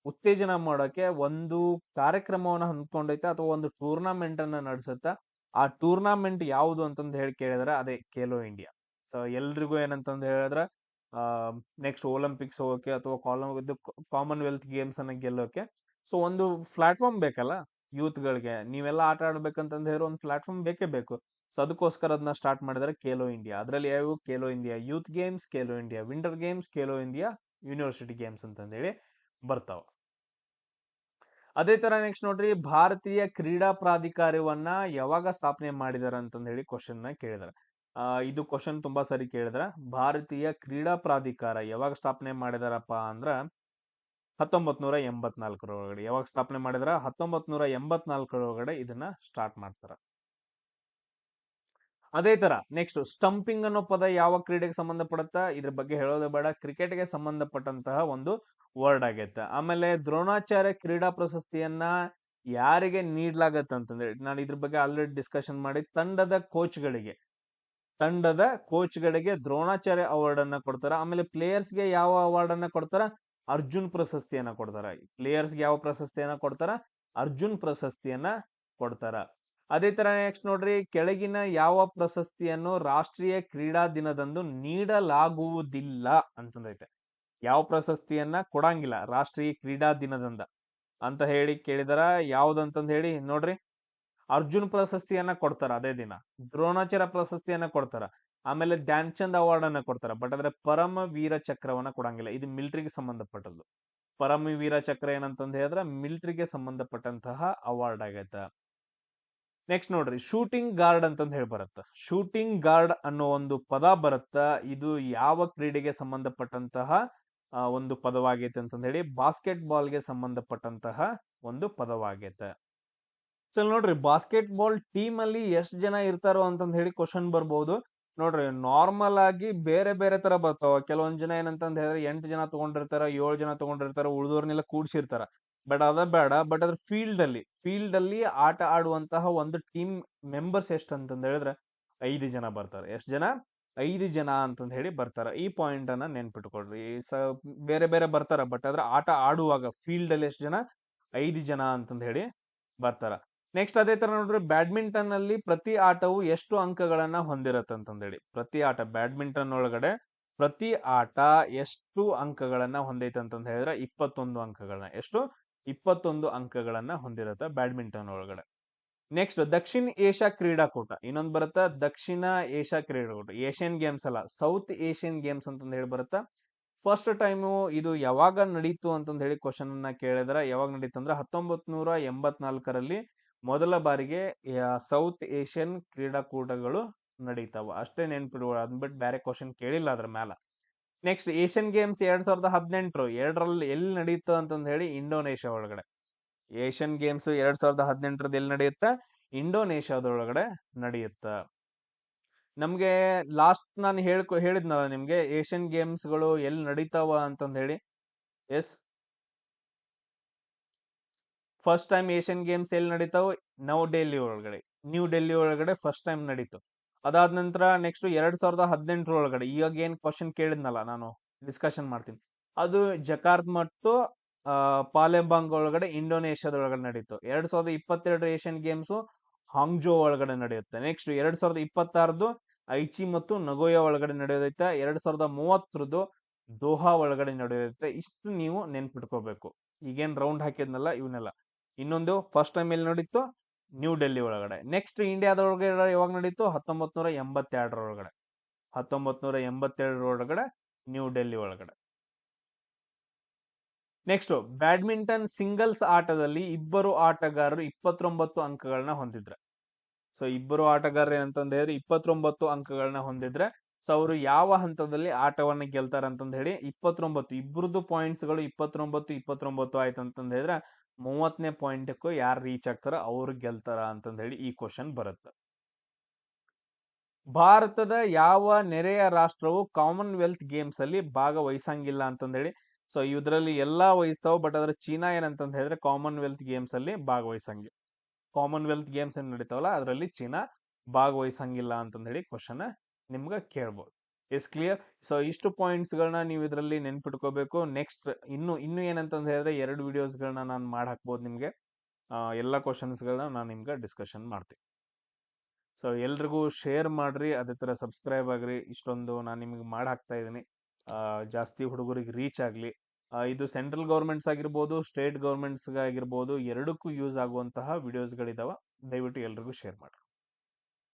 ಉತ್ತೇಜನ ಮಾಡೋಕೆ ಒಂದು ಕಾರ್ಯಕ್ರಮವನ್ನ ಹಮ್ಮಿಕೊಂಡೈತೆ ಅಥವಾ ಒಂದು ಟೂರ್ನಾಮೆಂಟ್ ಅನ್ನ ನಡೆಸುತ್ತ. ಆ ಟೂರ್ನಾಮೆಂಟ್ ಯಾವುದು ಅಂತಂದ ಹೇಳಿ ಕೇಳಿದ್ರೆ ಅದೇ ಖೇಲೋ ಇಂಡಿಯಾ. ಸೊ ಎಲ್ರಿಗೂ ಏನಂತಂದ ಹೇಳಿದ್ರೆ ನೆಕ್ಸ್ಟ್ ಒಲಿಂಪಿಕ್ಸ್ ಹೋಗೋಕೆ ಅಥವಾ ಕಾಮನ್ವೆಲ್ತ್ ಗೇಮ್ಸ್ ಅನ್ನ ಗೆಲ್ಲೋಕೆ ಸೊ ಒಂದು ಪ್ಲಾಟ್ಫಾರ್ಮ್ ಬೇಕಲ್ಲ ಯೂತ್ ಗಳಿಗೆ. ನೀವೆಲ್ಲ ಆಟ ಆಡ್ಬೇಕಂತಂದ ಹೇಳಿ ಒಂದು ಪ್ಲಾಟ್ಫಾರ್ಮ್ ಬೇಕೇ ಬೇಕು. ಸೊ ಅದಕ್ಕೋಸ್ಕರ ಅದನ್ನ ಸ್ಟಾರ್ಟ್ ಮಾಡಿದ್ರೆ ಖೇಲೋ ಇಂಡಿಯಾ. ಅದ್ರಲ್ಲಿ ಯಾವ? Khelo India youth games, Khelo India winter games, Khelo India university games ಅಂತಂದೇಳಿ ಬರ್ತಾವ. ಅದೇ ತರ ನೆಕ್ಸ್ಟ್ ನೋಡ್ರಿ, ಭಾರತೀಯ ಕ್ರೀಡಾ ಪ್ರಾಧಿಕಾರವನ್ನ ಯಾವಾಗ ಸ್ಥಾಪನೆ ಮಾಡಿದಾರ ಅಂತಂದ ಹೇಳಿ ಕ್ವಶನ್ ನ ಕೇಳಿದಾರೆ. ಇದು ಕ್ವಶನ್ ತುಂಬಾ ಸರಿ ಕೇಳಿದ್ರ. ಭಾರತೀಯ ಕ್ರೀಡಾ ಪ್ರಾಧಿಕಾರ ಯಾವಾಗ ಸ್ಥಾಪನೆ ಮಾಡಿದಾರಪ್ಪ ಅಂದ್ರ 1984 ಯಾವಾಗ ಸ್ಥಾಪನೆ ಮಾಡಿದಾರ? 1984 ಇದನ್ನ ಸ್ಟಾರ್ಟ್ ಮಾಡ್ತಾರ. ಅದೇ ತರ ನೆಕ್ಸ್ಟ್ ಸ್ಟಂಪಿಂಗ್ ಅನ್ನೋ ಪದ ಯಾವ ಕ್ರೀಡೆಗೆ ಸಂಬಂಧಪಡುತ್ತಾ, ಇದ್ರ ಬಗ್ಗೆ ಹೇಳೋದೇ ಬೇಡ, ಕ್ರಿಕೆಟ್ಗೆ ಸಂಬಂಧಪಟ್ಟಂತಹ ಒಂದು ವರ್ಡ್ ಆಗೈತೆ. ಆಮೇಲೆ ದ್ರೋಣಾಚಾರ್ಯ ಕ್ರೀಡಾ ಪ್ರಶಸ್ತಿಯನ್ನ ಯಾರಿಗೆ ನೀಡ್ಲಾಗತ್ತೆ ಅಂತಂದ್ರೆ, ನಾನು ಇದ್ರ ಬಗ್ಗೆ ಆಲ್ರೆಡಿ ಡಿಸ್ಕಷನ್ ಮಾಡಿ, ತಂಡದ ಕೋಚ್ಗಳಿಗೆ ದ್ರೋಣಾಚಾರ್ಯ ಅವಾರ್ಡ್ ಅನ್ನ ಕೊಡ್ತಾರ. ಆಮೇಲೆ ಪ್ಲೇಯರ್ಸ್ಗೆ ಯಾವ ಅವಾರ್ಡ್ ಅನ್ನ ಕೊಡ್ತಾರ, ಅರ್ಜುನ್ ಪ್ರಶಸ್ತಿಯನ್ನ ಕೊಡ್ತಾರ. ಪ್ಲೇಯರ್ಸ್ಗೆ ಯಾವ ಪ್ರಶಸ್ತಿಯನ್ನ ಕೊಡ್ತಾರ, ಅರ್ಜುನ್ ಪ್ರಶಸ್ತಿಯನ್ನ ಕೊಡ್ತಾರ. ಅದೇ ತರ ನೆಕ್ಸ್ಟ್ ನೋಡ್ರಿ, ಕೆಳಗಿನ ಯಾವ ಪ್ರಶಸ್ತಿಯನ್ನು ರಾಷ್ಟ್ರೀಯ ಕ್ರೀಡಾ ದಿನದಂದು ನೀಡಲಾಗುವುದಿಲ್ಲ ಅಂತಂದೈತೆ. ಯಾವ ಪ್ರಶಸ್ತಿಯನ್ನ ಕೊಡಂಗಿಲ್ಲ ರಾಷ್ಟ್ರೀಯ ಕ್ರೀಡಾ ದಿನದಂದ ಅಂತ ಹೇಳಿ ಕೇಳಿದಾರ. ಯಾವ್ದಂತಂದ್ ಹೇಳಿ ನೋಡ್ರಿ, ಅರ್ಜುನ್ ಪ್ರಶಸ್ತಿಯನ್ನ ಕೊಡ್ತಾರ ಅದೇ ದಿನ, ದ್ರೋಣಾಚಾರ್ಯ ಪ್ರಶಸ್ತಿಯನ್ನ ಕೊಡ್ತಾರ, ಆಮೇಲೆ ಧ್ಯಾನ್ ಚಂದ್ ಅವಾರ್ಡ್ ಅನ್ನ ಕೊಡ್ತಾರ. ಬಟ್ ಆದ್ರೆ ಪರಮ ವೀರ ಚಕ್ರವನ್ನ ಕೊಡಂಗಿಲ್ಲ. ಇದು ಮಿಲಿಟರಿಗೆ ಸಂಬಂಧಪಟ್ಟದ್ದು. ಪರಮ ವೀರ ಚಕ್ರ ಏನಂತಂದ್ ಹೇಳಿದ್ರೆ ಮಿಲಿಟರಿಗೆ ಸಂಬಂಧಪಟ್ಟಂತಹ ಅವಾರ್ಡ್ ಆಗೈತ. ನೆಕ್ಸ್ಟ್ ನೋಡ್ರಿ, ಶೂಟಿಂಗ್ ಗಾರ್ಡ್ ಅಂತಂದ್ ಹೇಳಿ ಬರುತ್ತ. ಶೂಟಿಂಗ್ ಗಾರ್ಡ್ ಅನ್ನೋ ಒಂದು ಪದ ಬರುತ್ತ. ಇದು ಯಾವ ಕ್ರೀಡೆಗೆ ಸಂಬಂಧಪಟ್ಟಂತಹ ಒಂದು ಪದವಾಗೈತೆ ಅಂತಂದ್ ಹೇಳಿ, ಬಾಸ್ಕೆಟ್ ಬಾಲ್ಗೆ ಸಂಬಂಧಪಟ್ಟಂತಹ ಒಂದು ಪದವಾಗೈತೆ. ಸೊ ನೋಡ್ರಿ, ಬಾಸ್ಕೆಟ್ ಬಾಲ್ ಟೀಮ್ ಅಲ್ಲಿ ಎಷ್ಟ್ ಜನ ಇರ್ತಾರೋ ಅಂತಂದ್ ಹೇಳಿ ಕ್ವಶನ್ ಬರ್ಬೋದು. ನೋಡ್ರಿ, ನಾರ್ಮಲ್ ಆಗಿ ಬೇರೆ ಬೇರೆ ತರ ಬರ್ತಾವ. ಕೆಲವೊಂದ್ ಜನ ಏನಂತಂದ್ ಹೇಳಿದ್ರೆ 8 ಜನ ತಗೊಂಡಿರ್ತಾರ, 7 ಜನ ತಗೊಂಡಿರ್ತಾರ, ಉಳಿದವ್ರನ್ನೆಲ್ಲ ಕೂಡ್ಸಿರ್ತಾರ. ಬಟ್ ಅದ ಬೇಡ. ಬಟ್ ಅದ್ರ ಫೀಲ್ಡ್ ಅಲ್ಲಿ ಆಟ ಆಡುವಂತಹ ಒಂದು ಟೀಮ್ ಮೆಂಬರ್ಸ್ ಎಷ್ಟ್ ಅಂತಂದ್ ಹೇಳಿದ್ರೆ 5 ಜನ ಬರ್ತಾರೆ. ಎಷ್ಟ್ ಜನ? 5 ಜನ ಅಂತಂದ್ ಹೇಳಿ ಬರ್ತಾರ. ಈ ಪಾಯಿಂಟ್ ಅನ್ನ ನೆನ್ಪಿಟ್ಕೊಡ್ರಿ. ಬೇರೆ ಬೇರೆ ಬರ್ತಾರ, ಬಟ್ ಅದ್ರ ಆಟ ಆಡುವಾಗ ಫೀಲ್ಡ್ ಅಲ್ಲಿ ಎಷ್ಟ್ ಜನ? 5 ಜನ ಅಂತಂದ್ ಹೇಳಿ ಬರ್ತಾರ. ನೆಕ್ಸ್ಟ್ ಅದೇ ತರ ನೋಡ್ರಿ, ಬ್ಯಾಡ್ಮಿಂಟನ್ ಅಲ್ಲಿ ಪ್ರತಿ ಆಟವು ಎಷ್ಟು ಅಂಕಗಳನ್ನ ಹೊಂದಿರತ್ತೆ ಅಂತಂದೇಳಿ. ಬ್ಯಾಡ್ಮಿಂಟನ್ ಒಳಗಡೆ ಪ್ರತಿ ಆಟ ಎಷ್ಟು ಅಂಕಗಳನ್ನ ಹೊಂದೈತೆ ಅಂತಂದ್ ಹೇಳಿದ್ರೆ 21 ಅಂಕಗಳನ್ನ. ಎಷ್ಟು? 21 ಅಂಕಗಳನ್ನ ಹೊಂದಿರತ್ತೆ ಬ್ಯಾಡ್ಮಿಂಟನ್ ಒಳಗಡೆ. ನೆಕ್ಸ್ಟ್ ದಕ್ಷಿಣ ಏಷ್ಯಾ ಕ್ರೀಡಾಕೂಟ ಇನ್ನೊಂದು ಬರುತ್ತಾ, ದಕ್ಷಿಣ ಏಷ್ಯಾ ಕ್ರೀಡಾಕೂಟ. ಏಷ್ಯನ್ ಗೇಮ್ಸ್ ಅಲ್ಲ, ಸೌತ್ ಏಷ್ಯನ್ ಗೇಮ್ಸ್ ಅಂತಂದ್ ಹೇಳಿ ಬರುತ್ತಾ. ಫಸ್ಟ್ ಟೈಮು ಇದು ಯಾವಾಗ ನಡೀತು ಅಂತಂದ್ ಹೇಳಿ ಕ್ವಶನ್ ಅನ್ನ ಕೇಳಿದ್ರೆ, ಯಾವಾಗ ನಡೀತು ಅಂದ್ರೆ 1984ರಲ್ಲಿ ಮೊದಲ ಬಾರಿಗೆ ಸೌತ್ ಏಷ್ಯನ್ ಕ್ರೀಡಾಕೂಟಗಳು ನಡೀತಾವ. ಅಷ್ಟೇ ನೆನ್ಪಿಡುವ, ಅದ್ಬಿಟ್ಟು ಬೇರೆ ಕ್ವಶನ್ ಕೇಳಿಲ್ಲ ಅದ್ರ ಮ್ಯಾಲ. ನೆಕ್ಸ್ಟ್ ಏಷ್ಯನ್ ಗೇಮ್ಸ್ 2018 ಎರಡರಲ್ಲಿ ಎಲ್ಲಿ ನಡೀತು ಅಂತಂದ್ ಹೇಳಿ, ಇಂಡೋನೇಷ್ಯಾ ಒಳಗಡೆ. ಏಷ್ಯನ್ ಗೇಮ್ಸ್ 2018 ಎಲ್ಲಿ ನಡೆಯುತ್ತ? ಇಂಡೋನೇಷ್ಯಾದೊಳಗಡೆ ನಡೆಯುತ್ತ. ನಮ್ಗೆ ಲಾಸ್ಟ್ ನಾನು ಹೇಳಿದ್ನಲ್ಲ ನಿಮ್ಗೆ, ಏಷ್ಯನ್ ಗೇಮ್ಸ್ ಗಳು ಎಲ್ಲಿ ನಡೀತಾವ ಅಂತಂದ್ ಹೇಳಿ. Yes, first time Asian games ಎಲ್ಲಿ ನಡೀತಾವ? ನ್ಯೂ ಡೆಲ್ಲಿ ಒಳಗಡೆ ಫಸ್ಟ್ ಟೈಮ್ ನಡೀತು. ಅದಾದ ನಂತರ ನೆಕ್ಸ್ಟ್ 2018 ಒಳಗಡೆ, ಇವಾಗ ಏನ್ ಕ್ವಶನ್ ಕೇಳಿದ್ನಲ್ಲ ನಾನು, ಡಿಸ್ಕಷನ್ ಮಾಡ್ತೀನಿ, ಅದು ಜಕಾರ್ತ್ ಮತ್ತು ಪಾಲೆಂಬಾಂಗ್ ಒಳಗಡೆ ಇಂಡೋನೇಷ್ಯಾದೊಳಗಡೆ ನಡೀತು. 2022 ಏಷ್ಯನ್ ಗೇಮ್ಸ್ ಹಾಂಗ್ಜೋ ಒಳಗಡೆ ನಡೆಯುತ್ತೆ. ನೆಕ್ಸ್ಟ್ 2026 ಐಚಿ ಮತ್ತು ನಗೋಯಾ ಒಳಗಡೆ ನಡೆಯೋದೈತೆ. 2030 ದೋಹಾ ಒಳಗಡೆ ನಡೆಯೋದೈತೆ. ಇಷ್ಟು ನೀವು ನೆನ್ಪಿಟ್ಕೋಬೇಕು. ಈಗೇನ್ ರೌಂಡ್ ಹಾಕಿದ್ನಲ್ಲ ಇವನ್ನೆಲ್ಲ. ಇನ್ನೊಂದು ಫಸ್ಟ್ ಟೈಮ್ ಎಲ್ಲಿ ನಡೀತು? ನ್ಯೂ ಡೆಲ್ಲಿ ಒಳಗಡೆ. ನೆಕ್ಸ್ಟ್ ಇಂಡಿಯಾದೊಳಗಡೆ ಯಾವಾಗ ನಡೀತು? 1982 1982 ನ್ಯೂ ಡೆಲ್ಲಿ ಒಳಗಡೆ. ನೆಕ್ಸ್ಟ್ ಬ್ಯಾಡ್ಮಿಂಟನ್ ಸಿಂಗಲ್ಸ್ ಆಟದಲ್ಲಿ ಇಬ್ಬರು ಆಟಗಾರರು 29 ಅಂಕಗಳನ್ನ ಹೊಂದಿದ್ರೆ. ಸೊ ಇಬ್ಬರು ಆಟಗಾರರು ಏನಂತಂದ್ ಹೇಳಿ 29 ಅಂಕಗಳನ್ನ ಹೊಂದಿದ್ರೆ, ಸೊ ಅವರು ಯಾವ ಹಂತದಲ್ಲಿ ಆಟವನ್ನ ಗೆಲ್ತಾರ ಅಂತಂದ್ ಹೇಳಿ, 29 ಇಬ್ಬರದು ಪಾಯಿಂಟ್ಸ್ ಗಳು 29 ಆಯ್ತು ಅಂತಂದ್ ಹೇಳಿದ್ರೆ 30ನೇ ಪಾಯಿಂಟ್ಗೂ ಯಾರು ರೀಚ್ ಆಗ್ತಾರ ಅವ್ರು ಗೆಲ್ತಾರ ಅಂತಂದ್ ಹೇಳಿ ಈ ಕ್ವಶನ್ ಬರುತ್ತೆ. ಭಾರತದ ಯಾವ ನೆರೆಯ ರಾಷ್ಟ್ರವು ಕಾಮನ್ವೆಲ್ತ್ ಗೇಮ್ಸ್ ಅಲ್ಲಿ ಭಾಗವಹಿಸಂಗಿಲ್ಲ ಅಂತಂದ್ ಹೇಳಿ. ಸೊ ಇದ್ರಲ್ಲಿ ಎಲ್ಲಾ ವಹಿಸ್ತಾವ, ಬಟ್ ಅದ್ರ ಚೀನಾ ಏನಂತಂದ್ ಹೇಳಿದ್ರೆ ಕಾಮನ್ವೆಲ್ತ್ ಗೇಮ್ಸ್ ಅಲ್ಲಿ ಭಾಗವಹಿಸಂಗಿಲ್ಲ. ಕಾಮನ್ವೆಲ್ತ್ ಗೇಮ್ಸ್ ಏನ್ ನಡೀತಾವಲ್ಲ ಅದರಲ್ಲಿ ಚೀನಾ ಭಾಗವಹಿಸಂಗಿಲ್ಲ ಅಂತಂದ್ ಹೇಳಿ ಕ್ವಶನ್ ನಿಮ್ಗೆ ಕೇಳ್ಬೋದು. Is clear? ಸೊ ಇಷ್ಟು ಪಾಯಿಂಟ್ಸ್ ಗಳನ್ನ ನೀವು ಇದರಲ್ಲಿ ನೆನ್ಪಿಟ್ಕೋಬೇಕು. ನೆಕ್ಸ್ಟ್ ಇನ್ನು ಏನಂತಂದ್ ಹೇಳಿದ್ರೆ 2 ವಿಡಿಯೋಸ್ ಗಳನ್ನ ನಾನು ಮಾಡಿ ಹಾಕ್ಬೋದು ನಿಮ್ಗೆ. ಎಲ್ಲಾ ಕ್ವಶನ್ಸ್ ಗಳನ್ನ ನಾನು ನಿಮ್ಗೆ ಡಿಸ್ಕಷನ್ ಮಾಡ್ತೀನಿ. ಸೊ ಎಲ್ರಿಗೂ ಶೇರ್ ಮಾಡ್ರಿ, ಅದೇ ತರ ಸಬ್ಸ್ಕ್ರೈಬ್ ಆಗ್ರಿ. ಇಷ್ಟೊಂದು ನಾನು ನಿಮ್ಗೆ ಮಾಡಿ ಹಾಕ್ತಾ ಇದೀನಿ, ಜಾಸ್ತಿ ಹುಡುಗರಿಗೆ ರೀಚ್ ಆಗ್ಲಿ. ಇದು ಸೆಂಟ್ರಲ್ ಗೌರ್ಮೆಂಟ್ಸ್ ಆಗಿರ್ಬೋದು, ಸ್ಟೇಟ್ ಗೌರ್ಮೆಂಟ್ಸ್ ಆಗಿರ್ಬೋದು, ಎರಡಕ್ಕೂ ಯೂಸ್ ಆಗುವಂತಹ ವಿಡಿಯೋಸ್ ಗಳಿದಾವ. ದಯವಿಟ್ಟು ಎಲ್ರಿಗೂ ಶೇರ್ ಮಾಡ್ರಿ.